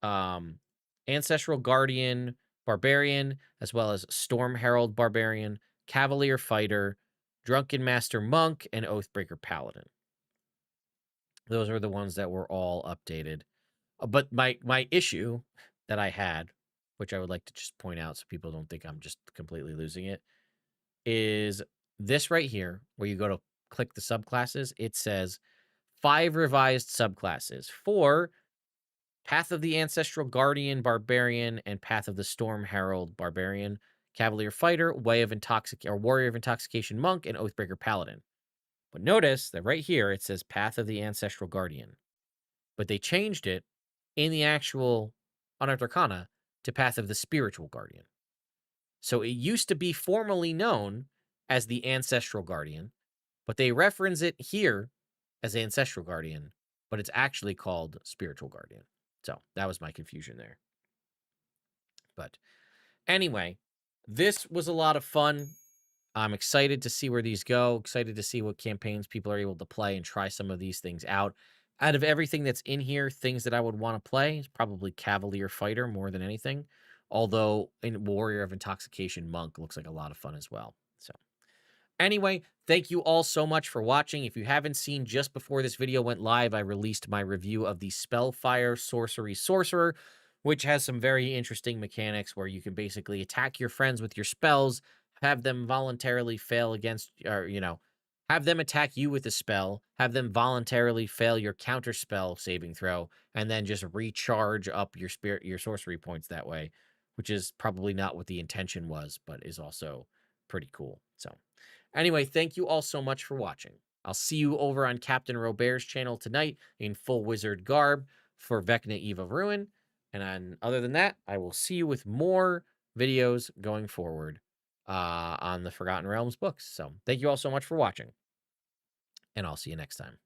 Um Ancestral Guardian Barbarian, as well as Storm Herald Barbarian, Cavalier Fighter, Drunken Master Monk, and Oathbreaker Paladin. Those are the ones that were all updated. But my issue that I had, which I would like to just point out so people don't think I'm just completely losing it, is this right here, where you go to click the subclasses. It says 5 revised subclasses for Path of the Ancestral Guardian Barbarian and Path of the Storm Herald Barbarian, Cavalier Fighter, Warrior of Intoxication Monk, and Oathbreaker Paladin. But notice that right here it says Path of the Ancestral Guardian, but they changed it in the actual Unearthed Arcana to Path of the Spiritual Guardian. So it used to be formally known as the Ancestral Guardian, but they reference it here as Ancestral Guardian, but it's actually called Spiritual Guardian. So that was my confusion there. But anyway, this was a lot of fun. I'm excited to see where these go, excited to see what campaigns people are able to play and try some of these things out. Out of everything that's in here, things that I would want to play is probably Cavalier Fighter more than anything. Although in Warrior of Intoxication Monk looks like a lot of fun as well. So anyway, thank you all so much for watching. If you haven't seen, just before this video went live, I released my review of the Spellfire Sorcery Sorcerer, which has some very interesting mechanics where you can basically attack your friends with your spells, have them voluntarily fail against, or, have them attack you with a spell, have them voluntarily fail your counter spell saving throw, and then just recharge up your sorcery points that way, which is probably not what the intention was, but is also pretty cool. So anyway, thank you all so much for watching. I'll see you over on Captain Robert's channel tonight in full wizard garb for Vecna Eve of Ruin. And other than that, I will see you with more videos going forward on the Forgotten Realms books. So thank you all so much for watching, and I'll see you next time.